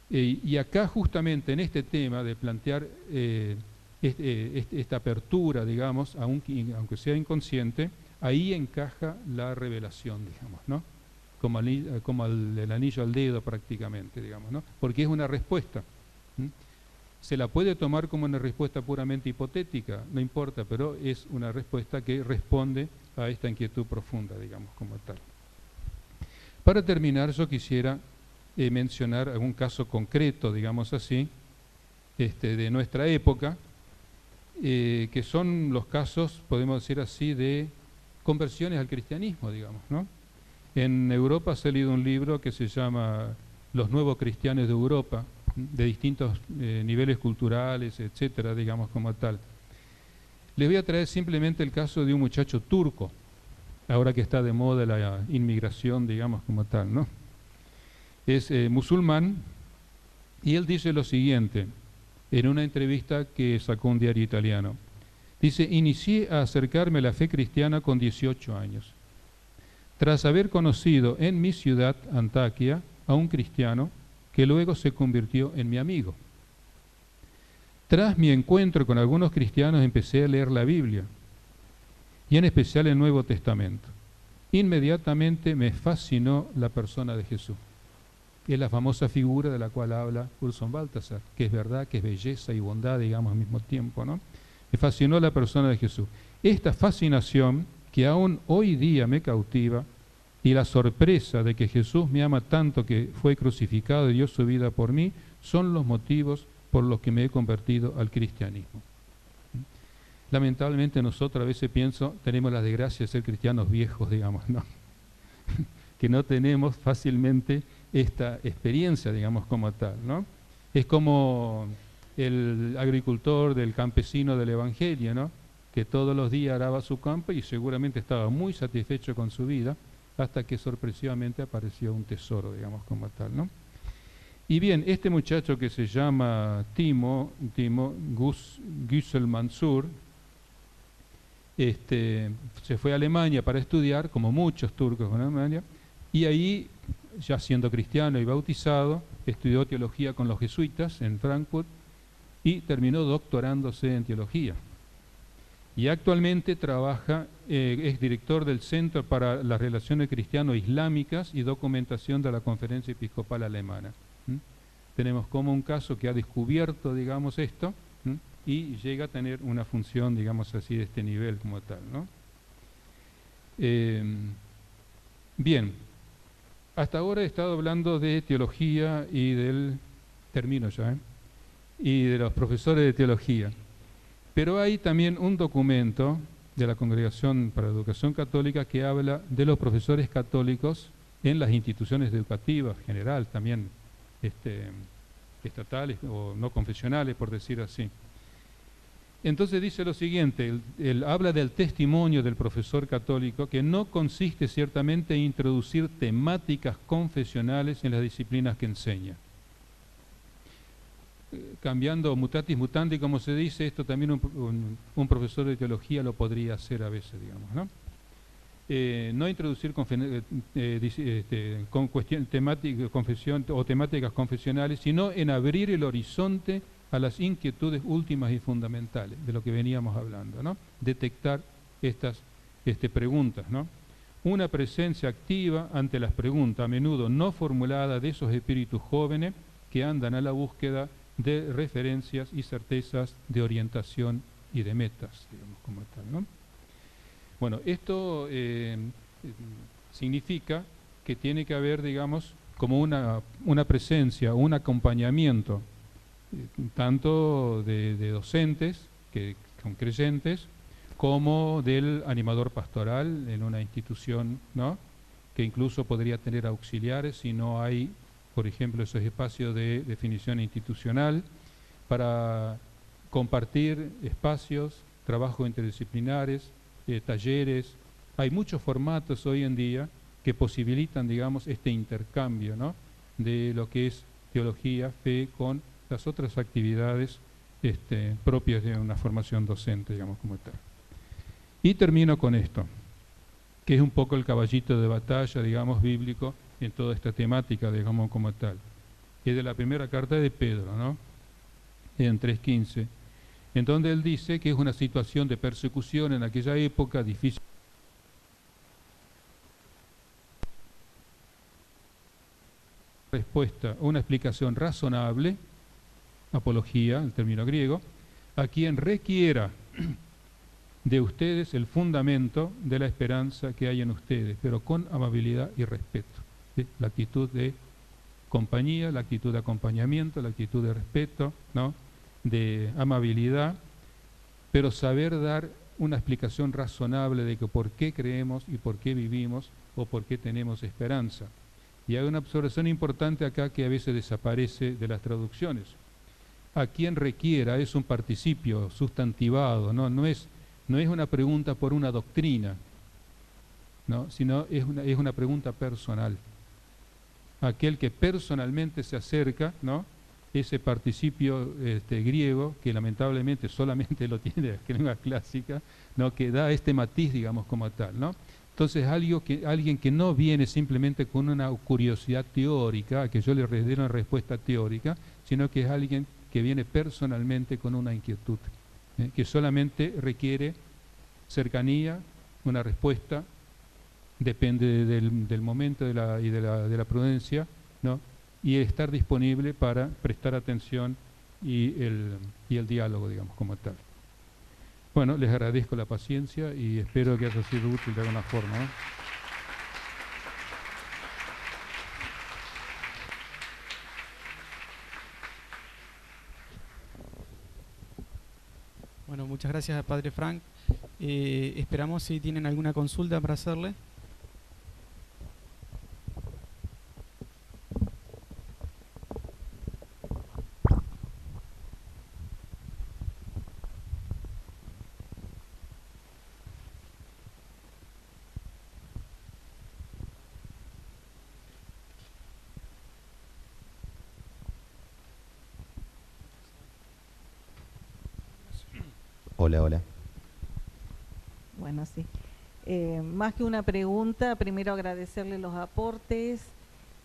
Y acá justamente en este tema de plantear esta apertura, digamos, aunque sea inconsciente, ahí encaja la revelación, digamos, ¿no? Como el anillo al dedo prácticamente, digamos, ¿no? Porque es una respuesta. Se la puede tomar como una respuesta puramente hipotética, no importa, pero es una respuesta que responde a esta inquietud profunda, digamos, como tal. Para terminar, yo quisiera mencionar algún caso concreto, digamos así, de nuestra época, que son los casos, podemos decir así, de conversiones al cristianismo, digamos, ¿no? En Europa ha salido un libro que se llama Los nuevos cristianos de Europa, de distintos niveles culturales, etcétera, digamos, como tal. Les voy a traer simplemente el caso de un muchacho turco, ahora que está de moda la inmigración, digamos, como tal, ¿no? Es musulmán, y él dice lo siguiente, en una entrevista que sacó un diario italiano. Dice, inicié a acercarme a la fe cristiana con 18 años. Tras haber conocido en mi ciudad, Antaquia, a un cristiano que luego se convirtió en mi amigo. Tras mi encuentro con algunos cristianos empecé a leer la Biblia, y en especial el Nuevo Testamento. Inmediatamente me fascinó la persona de Jesús. Es la famosa figura de la cual habla Urson Baltasar, que es verdad, que es belleza y bondad, digamos, al mismo tiempo, ¿no? Me fascinó la persona de Jesús. Esta fascinación que aún hoy día me cautiva y la sorpresa de que Jesús me ama tanto que fue crucificado y dio su vida por mí, son los motivos por los que me he convertido al cristianismo. Lamentablemente nosotros a veces tenemos la desgracia de ser cristianos viejos, digamos, ¿no? Que no tenemos fácilmente esta experiencia, digamos, como tal, ¿no? Es como el agricultor del campesino del Evangelio, ¿no? Que todos los días araba su campo y seguramente estaba muy satisfecho con su vida, hasta que sorpresivamente apareció un tesoro, digamos, como tal, ¿no? Y bien, este muchacho que se llama Timo Güsel Mansur, se fue a Alemania para estudiar, como muchos turcos en Alemania, y ahí, ya siendo cristiano y bautizado, estudió teología con los jesuitas en Frankfurt y terminó doctorándose en teología. Y actualmente trabaja, es director del Centro para las Relaciones Cristiano-Islámicas y Documentación de la Conferencia Episcopal Alemana. Tenemos como un caso que ha descubierto, digamos, esto, y llega a tener una función, digamos así, de este nivel como tal, ¿no? Bien, hasta ahora he estado hablando de teología y y de los profesores de teología. Pero hay también un documento de la Congregación para la Educación Católica que habla de los profesores católicos en las instituciones educativas, general, también estatales o no confesionales, por decir así. Entonces dice lo siguiente, él habla del testimonio del profesor católico, que no consiste ciertamente en introducir temáticas confesionales en las disciplinas que enseña. Cambiando mutatis mutandi, como se dice, esto también un profesor de teología lo podría hacer a veces, digamos, ¿no? No introducir temáticas confesionales, sino en abrir el horizonte a las inquietudes últimas y fundamentales de lo que veníamos hablando, ¿no? Detectar estas preguntas, ¿no? una presencia activa ante las preguntas, a menudo no formuladas, de esos espíritus jóvenes que andan a la búsqueda de referencias y certezas de orientación y de metas, digamos, como tal, ¿no? Bueno, esto significa que tiene que haber, digamos, como una presencia, un acompañamiento, tanto de docentes que son creyentes, como del animador pastoral en una institución, ¿no?, que incluso podría tener auxiliares si no hay, por ejemplo, esos espacios de definición institucional, para compartir espacios, trabajos interdisciplinares, talleres. Hay muchos formatos hoy en día que posibilitan, digamos, este intercambio, ¿no?, de lo que es teología, fe, con las otras actividades propias de una formación docente, digamos, como tal. Y termino con esto, que es un poco el caballito de batalla, digamos, bíblico en toda esta temática, digamos, como tal. Es de la primera carta de Pedro, ¿no?, en 3:15, en donde él dice que es una situación de persecución en aquella época difícil. Respuesta, una explicación razonable, apología, el término griego, a quien requiera de ustedes el fundamento de la esperanza que hay en ustedes, pero con amabilidad y respeto. ¿Sí? La actitud de compañía, la actitud de acompañamiento, la actitud de respeto, ¿no?, de amabilidad, pero saber dar una explicación razonable de que por qué creemos y por qué vivimos o por qué tenemos esperanza. Y hay una observación importante acá que a veces desaparece de las traducciones. A quien requiera es un participio sustantivado, no es una pregunta por una doctrina, ¿no?, sino es una pregunta personal. Aquel que personalmente se acerca, ¿no?, ese participio griego, que lamentablemente solamente lo tiene la lengua clásica, ¿no?, que da este matiz, digamos, como tal, ¿no? Entonces, alguien que no viene simplemente con una curiosidad teórica, que yo le dé una respuesta teórica, sino que es alguien que viene personalmente con una inquietud, que solamente requiere cercanía, una respuesta, depende del momento y de la prudencia, ¿no?, y estar disponible para prestar atención y el diálogo, digamos, como tal. Bueno, les agradezco la paciencia y espero que haya sido útil de alguna forma, ¿no? Bueno, muchas gracias, Padre Frank. Esperamos si tienen alguna consulta para hacerle. Hola, hola. Bueno, sí. Más que una pregunta, primero agradecerle los aportes,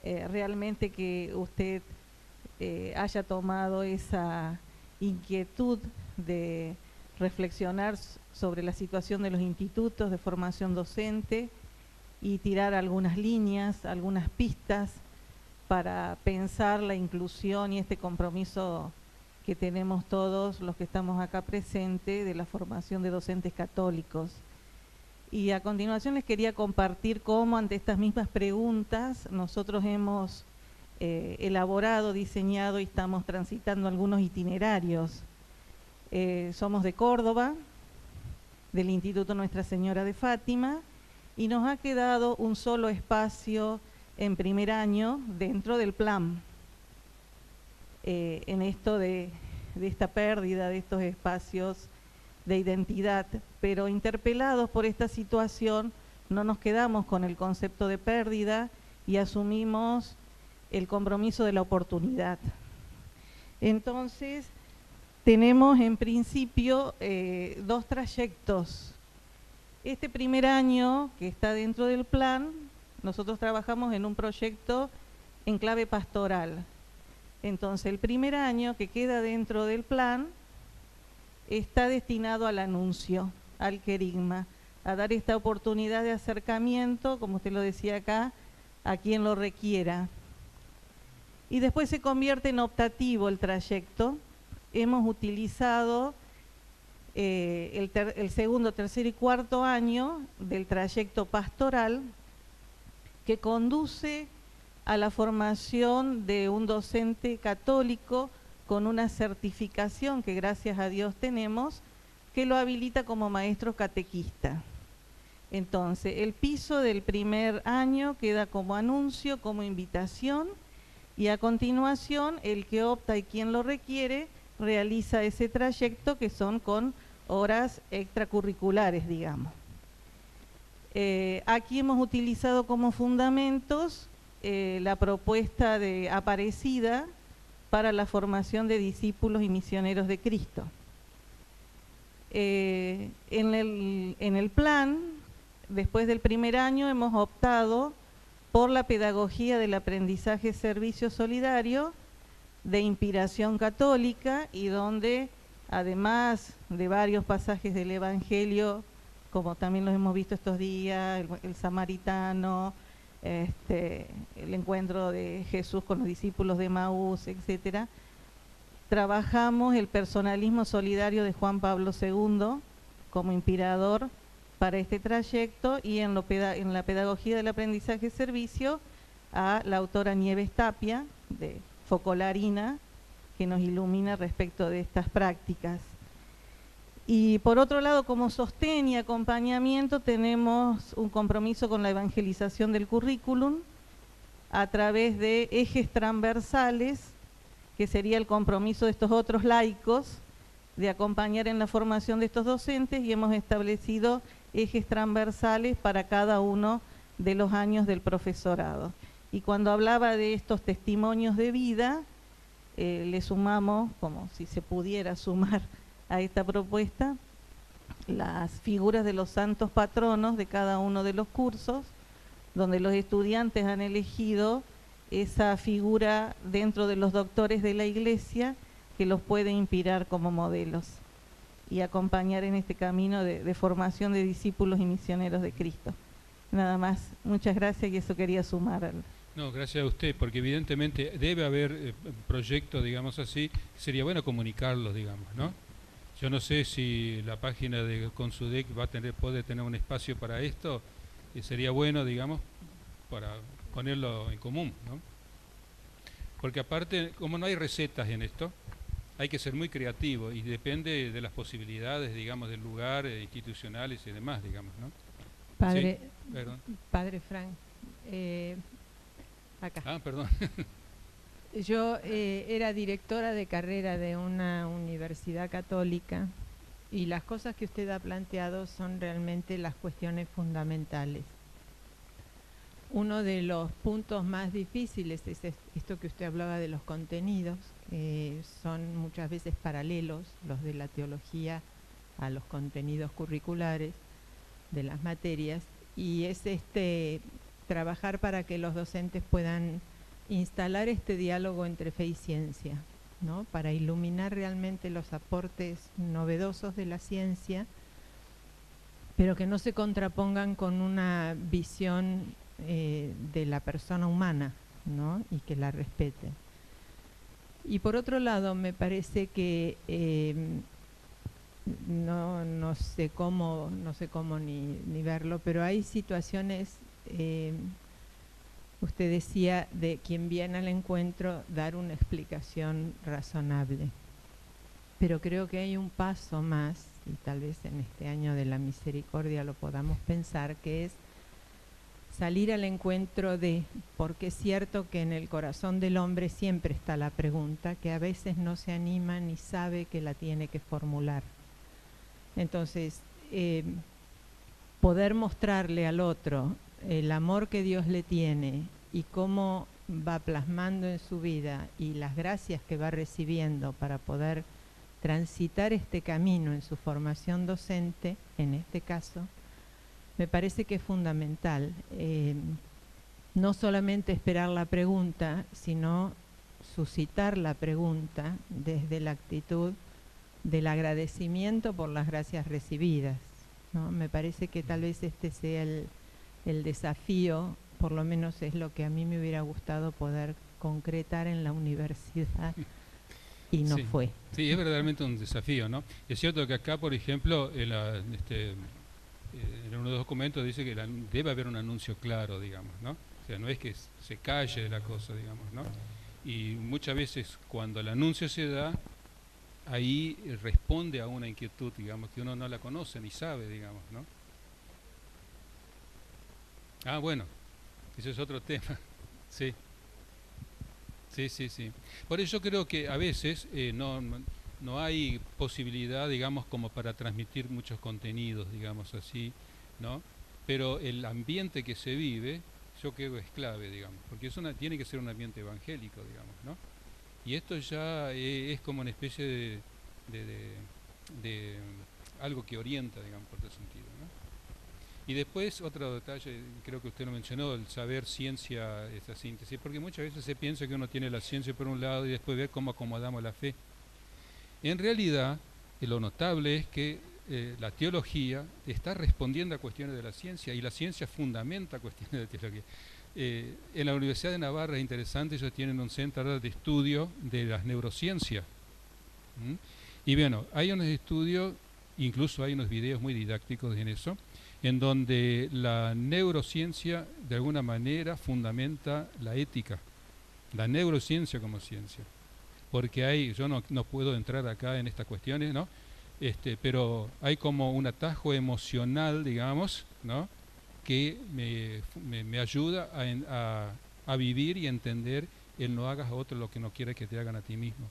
realmente que usted haya tomado esa inquietud de reflexionar sobre la situación de los institutos de formación docente y tirar algunas líneas, algunas pistas para pensar la inclusión y este compromiso que tenemos todos los que estamos acá presentes de la formación de docentes católicos. Y a continuación les quería compartir cómo ante estas mismas preguntas nosotros hemos elaborado, diseñado y estamos transitando algunos itinerarios. Somos de Córdoba, del Instituto Nuestra Señora de Fátima, y nos ha quedado un solo espacio en primer año dentro del plan. En esto de esta pérdida de estos espacios de identidad, pero interpelados por esta situación no nos quedamos con el concepto de pérdida y asumimos el compromiso de la oportunidad. Entonces, tenemos en principio dos trayectos. Este primer año que está dentro del plan, nosotros trabajamos en un proyecto en clave pastoral. Entonces, el primer año que queda dentro del plan está destinado al anuncio, al querigma, a dar esta oportunidad de acercamiento, como usted lo decía acá, a quien lo requiera. Y después se convierte en optativo el trayecto. Hemos utilizado el segundo, tercer y cuarto año del trayecto pastoral, que conduce a la formación de un docente católico con una certificación que gracias a Dios tenemos, que lo habilita como maestro catequista. Entonces, el piso del primer año queda como anuncio, como invitación, y a continuación el que opta y quien lo requiere realiza ese trayecto, que son con horas extracurriculares, digamos. Aquí hemos utilizado como fundamentos la propuesta de Aparecida para la formación de discípulos y misioneros de Cristo. En el plan, después del primer año, hemos optado por la pedagogía del aprendizaje servicio solidario de inspiración católica, y donde, además de varios pasajes del Evangelio, como también los hemos visto estos días, el samaritano, el encuentro de Jesús con los discípulos de Maús, etcétera, trabajamos el personalismo solidario de Juan Pablo II como inspirador para este trayecto, y en la pedagogía del aprendizaje servicio a la autora Nieves Tapia, de Focolarina, que nos ilumina respecto de estas prácticas. Y por otro lado, como sostén y acompañamiento, tenemos un compromiso con la evangelización del currículum a través de ejes transversales, que sería el compromiso de estos otros laicos de acompañar en la formación de estos docentes, y hemos establecido ejes transversales para cada uno de los años del profesorado. Y cuando hablaba de estos testimonios de vida, le sumamos, como si se pudiera sumar a esta propuesta, las figuras de los santos patronos de cada uno de los cursos, donde los estudiantes han elegido esa figura dentro de los doctores de la Iglesia que los puede inspirar como modelos y acompañar en este camino de formación de discípulos y misioneros de Cristo. Nada más, muchas gracias, y eso quería sumar. No, gracias a usted, porque evidentemente debe haber proyectos, digamos así, sería bueno comunicarlos, digamos, ¿no? Yo no sé si la página de Consudec puede tener un espacio para esto, y sería bueno, digamos, para ponerlo en común, ¿no? Porque aparte, como no hay recetas en esto, hay que ser muy creativo, y depende de las posibilidades, digamos, del lugar, institucionales y demás, digamos, ¿no? Padre, ¿Sí? Perdón. Padre Frank, acá. Ah, perdón. Yo era directora de carrera de una universidad católica, y las cosas que usted ha planteado son realmente las cuestiones fundamentales. Uno de los puntos más difíciles es esto que usted hablaba de los contenidos, son muchas veces paralelos, los de la teología, a los contenidos curriculares de las materias, y es trabajar para que los docentes puedan instalar este diálogo entre fe y ciencia, ¿no? Para iluminar realmente los aportes novedosos de la ciencia, pero que no se contrapongan con una visión de la persona humana, ¿no? Y que la respete. Y por otro lado, me parece que no sé cómo ni verlo, pero hay situaciones, usted decía, de quien viene al encuentro dar una explicación razonable. Pero creo que hay un paso más, y tal vez en este año de la misericordia lo podamos pensar, que es salir al encuentro porque es cierto que en el corazón del hombre siempre está la pregunta, que a veces no se anima ni sabe que la tiene que formular. Entonces, poder mostrarle al otro el amor que Dios le tiene y cómo va plasmando en su vida y las gracias que va recibiendo para poder transitar este camino en su formación docente, en este caso, me parece que es fundamental. No solamente esperar la pregunta, sino suscitar la pregunta desde la actitud del agradecimiento por las gracias recibidas, ¿no? Me parece que tal vez este sea el desafío, por lo menos es lo que a mí me hubiera gustado poder concretar en la universidad y no fue. Sí, es verdaderamente un desafío, ¿no? Es cierto que acá, por ejemplo, en uno de los documentos dice que debe haber un anuncio claro, digamos, ¿no? O sea, no es que se calle la cosa, digamos, ¿no? Y muchas veces cuando el anuncio se da, ahí responde a una inquietud, digamos, que uno no la conoce ni sabe, digamos, ¿no? Ah, bueno, ese es otro tema, sí. Sí. Por eso creo que a veces no hay posibilidad, digamos, como para transmitir muchos contenidos, digamos así, ¿no? Pero el ambiente que se vive, yo creo que es clave, digamos, porque tiene que ser un ambiente evangélico, digamos, ¿no? Y esto ya es como una especie de algo que orienta, digamos, por tal sentido, ¿no? Y después, otro detalle, creo que usted lo mencionó, el saber ciencia, esa síntesis, porque muchas veces se piensa que uno tiene la ciencia por un lado y después ver cómo acomodamos la fe. En realidad, lo notable es que la teología está respondiendo a cuestiones de la ciencia y la ciencia fundamenta cuestiones de teología. En la Universidad de Navarra es interesante, ellos tienen un centro de estudio de las neurociencias. Y bueno, hay unos estudios, incluso hay unos videos muy didácticos en eso, en donde la neurociencia de alguna manera fundamenta la ética, la neurociencia como ciencia. Porque yo no puedo entrar acá en estas cuestiones, ¿no? Pero hay como un atajo emocional, digamos, ¿no? Que me ayuda a vivir y entender el no hagas a otro lo que no quieres que te hagan a ti mismo.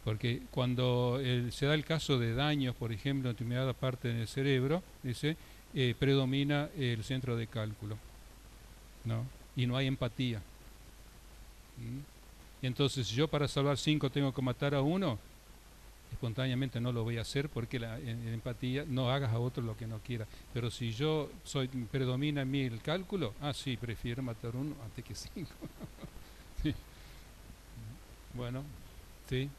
Porque cuando se da el caso de daños, por ejemplo, en determinada parte del cerebro, dice, predomina el centro de cálculo, ¿no? Y no hay empatía. Y entonces, yo para salvar 5 tengo que matar a uno, espontáneamente no lo voy a hacer porque en empatía no hagas a otro lo que no quiera. Pero si predomina en mí el cálculo, sí, prefiero matar uno antes que 5. Sí. Bueno, sí.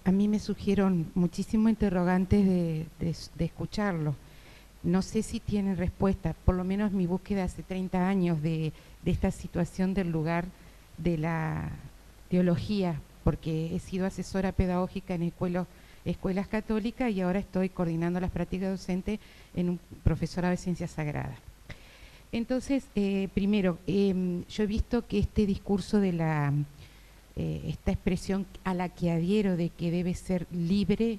A mí me surgieron muchísimos interrogantes de escucharlo. No sé si tienen respuesta, por lo menos mi búsqueda hace 30 años de esta situación del lugar de la teología, porque he sido asesora pedagógica en escuelas católicas y ahora estoy coordinando las prácticas docentes en un profesorado de ciencias sagradas. Entonces, primero, yo he visto que este discurso de esta expresión a la que adhiero de que debe ser libre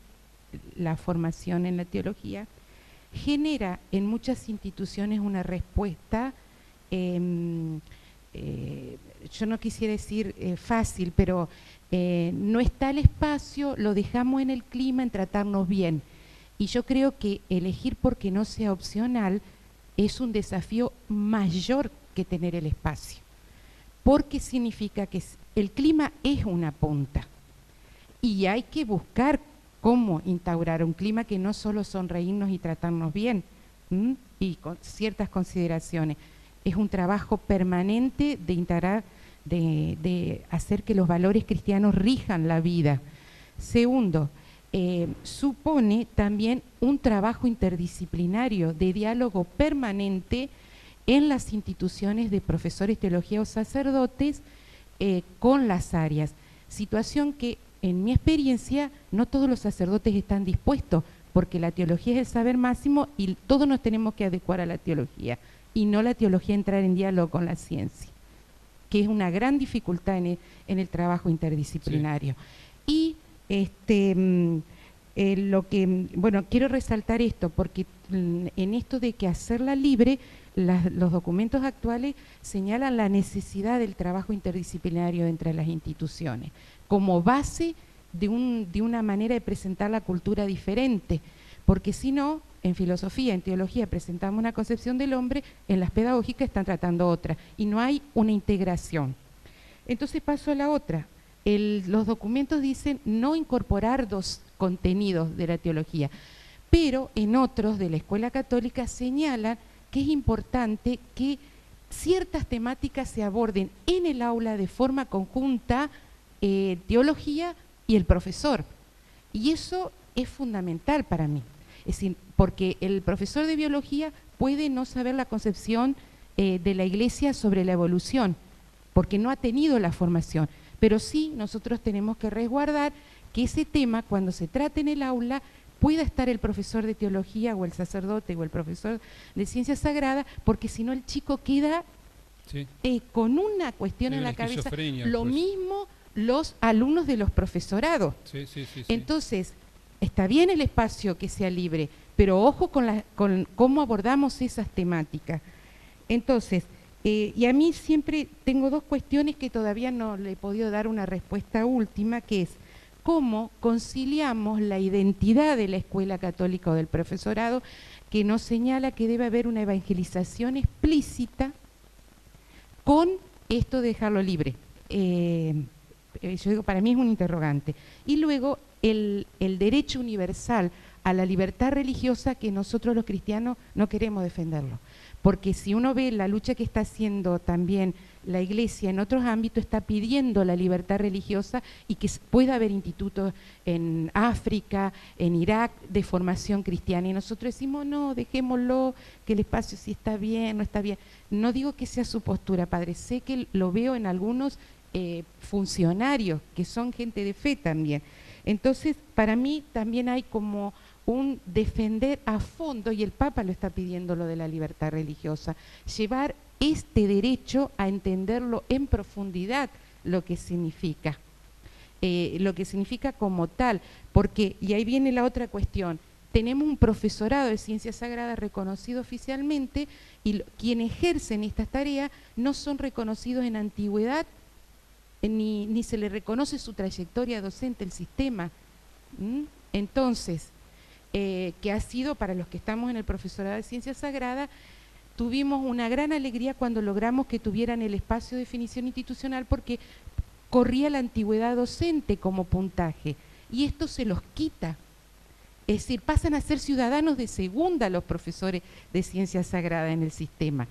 la formación en la teología, genera en muchas instituciones una respuesta, yo no quisiera decir fácil, pero no está el espacio, lo dejamos en el clima, en tratarnos bien. Y yo creo que elegir porque no sea opcional es un desafío mayor que tener el espacio, porque significa que el clima es una punta y hay que buscar cómo instaurar un clima que no solo sonreírnos y tratarnos bien y con ciertas consideraciones. Es un trabajo permanente de integrar, de hacer que los valores cristianos rijan la vida. Segundo, supone también un trabajo interdisciplinario de diálogo permanente en las instituciones de profesores de teología o sacerdotes con las áreas. Situación que en mi experiencia no todos los sacerdotes están dispuestos, porque la teología es el saber máximo y todos nos tenemos que adecuar a la teología y no la teología entrar en diálogo con la ciencia, que es una gran dificultad en el trabajo interdisciplinario. Sí. Y quiero resaltar esto, porque en esto de que hacerla libre, los documentos actuales señalan la necesidad del trabajo interdisciplinario entre las instituciones, como base de una manera de presentar la cultura diferente, porque si no, en filosofía, en teología presentamos una concepción del hombre, en las pedagógicas están tratando otra, y no hay una integración. Entonces paso a la otra. Los documentos dicen no incorporar dos contenidos de la teología, pero en otros de la Escuela Católica señalan que es importante que ciertas temáticas se aborden en el aula de forma conjunta, teología y el profesor. Y eso es fundamental para mí. Es decir, porque el profesor de biología puede no saber la concepción de la Iglesia sobre la evolución, porque no ha tenido la formación. Pero sí, nosotros tenemos que resguardar que ese tema, cuando se trate en el aula, pueda estar el profesor de teología o el sacerdote o el profesor de ciencias sagradas, porque si no el chico queda con una cuestión en la cabeza. Lo mismo los alumnos de los profesorados. Entonces, está bien el espacio que sea libre, pero ojo con cómo abordamos esas temáticas. Entonces, y a mí siempre tengo dos cuestiones que todavía no le he podido dar una respuesta última, que es cómo conciliamos la identidad de la escuela católica o del profesorado, que nos señala que debe haber una evangelización explícita, con esto de dejarlo libre. Yo digo, para mí es un interrogante. Y luego el derecho universal a la libertad religiosa, que nosotros los cristianos no queremos defenderlo. Porque si uno ve la lucha que está haciendo también la Iglesia en otros ámbitos, está pidiendo la libertad religiosa y que pueda haber institutos en África, en Irak, de formación cristiana. Y nosotros decimos, no, dejémoslo, que el espacio sí está bien, no está bien. No digo que sea su postura, padre, sé que lo veo en algunos funcionarios, que son gente de fe también. Entonces, para mí también hay como un defender a fondo, y el Papa lo está pidiendo, lo de la libertad religiosa, llevar este derecho a entenderlo en profundidad, lo que significa como tal, porque, y ahí viene la otra cuestión, tenemos un profesorado de ciencias sagradas reconocido oficialmente, y quienes ejercen estas tareas no son reconocidos en antigüedad, ni se le reconoce su trayectoria docente, el sistema. Entonces, que ha sido, para los que estamos en el profesorado de ciencias sagradas, tuvimos una gran alegría cuando logramos que tuvieran el espacio de definición institucional, porque corría la antigüedad docente como puntaje, y esto se los quita. Es decir, pasan a ser ciudadanos de segunda los profesores de ciencias sagradas en el sistema.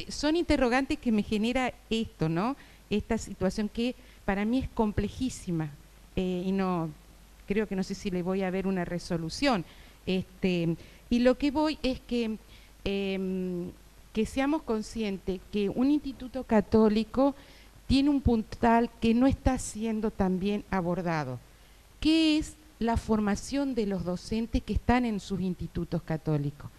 Son interrogantes que me genera esto, ¿no? Esta situación que para mí es complejísima, y no creo que no sé si le voy a ver una resolución. Y lo que voy es que seamos conscientes que un instituto católico tiene un puntal que no está siendo tan bien abordado, que es la formación de los docentes que están en sus institutos católicos,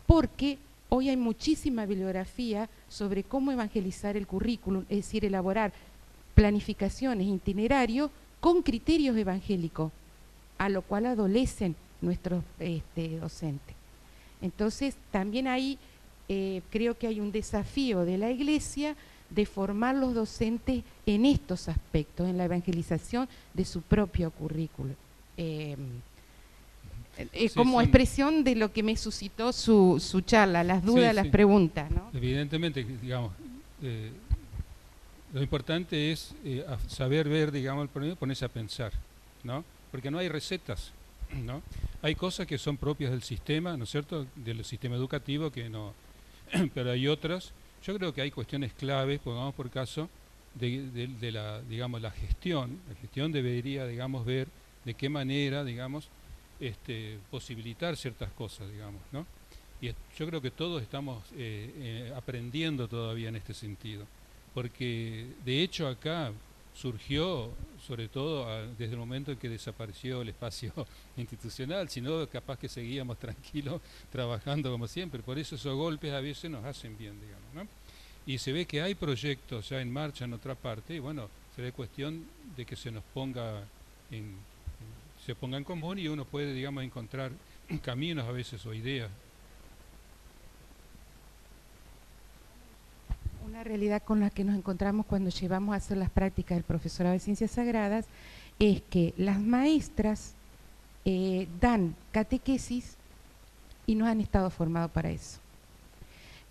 porque hoy hay muchísima bibliografía sobre cómo evangelizar el currículum, es decir, elaborar planificaciones, itinerarios con criterios evangélicos, a lo cual adolecen nuestros docentes. Entonces, también ahí creo que hay un desafío de la Iglesia de formar los docentes en estos aspectos, en la evangelización de su propio currículo. Como expresión de lo que me suscitó su charla, las dudas, las preguntas, ¿no? Evidentemente, digamos, lo importante es saber ver, digamos, el problema y ponerse a pensar, ¿no? Porque no hay recetas, ¿no? Hay cosas que son propias del sistema, ¿no es cierto?, del sistema educativo, que no, pero hay otras. Yo creo que hay cuestiones claves, pongamos por caso, de la, digamos, la gestión. La gestión debería, digamos, ver de qué manera, digamos, posibilitar ciertas cosas, digamos, ¿no? Y yo creo que todos estamos aprendiendo todavía en este sentido, porque de hecho acá surgió, sobre todo desde el momento en que desapareció el espacio institucional, sino capaz que seguíamos tranquilos trabajando como siempre. Por eso esos golpes a veces nos hacen bien, digamos, ¿no? Y se ve que hay proyectos ya en marcha en otra parte, y bueno, será cuestión de que se nos ponga en común, y uno puede, digamos, encontrar caminos a veces o ideas. Una realidad con la que nos encontramos cuando llevamos a hacer las prácticas del profesorado de ciencias sagradas es que las maestras dan catequesis y no han estado formados para eso.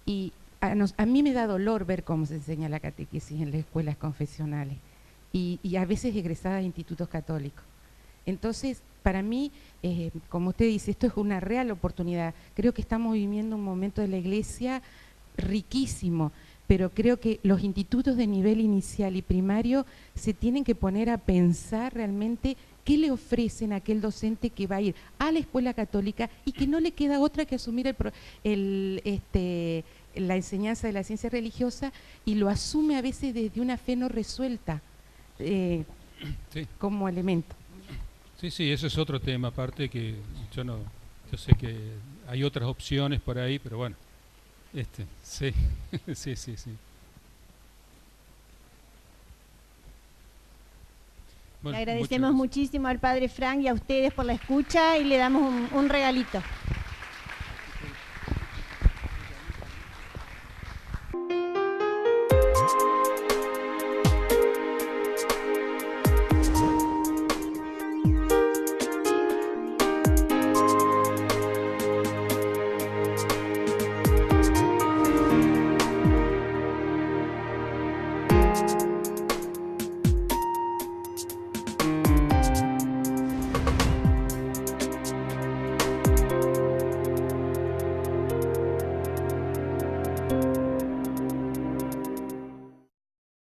Y a mí me da dolor ver cómo se enseña la catequesis en las escuelas confesionales y a veces egresadas de institutos católicos. Entonces, para mí, como usted dice, esto es una real oportunidad. Creo que estamos viviendo un momento de la Iglesia riquísimo, pero creo que los institutos de nivel inicial y primario se tienen que poner a pensar realmente qué le ofrecen a aquel docente que va a ir a la escuela católica y que no le queda otra que asumir la enseñanza de la ciencia religiosa, y lo asume a veces desde una fe no resuelta Sí. como elemento. Sí, sí, eso es otro tema aparte que yo sé que hay otras opciones por ahí, pero bueno, sí, sí, sí, sí. Le agradecemos muchísimo al padre Frank y a ustedes por la escucha y le damos un regalito.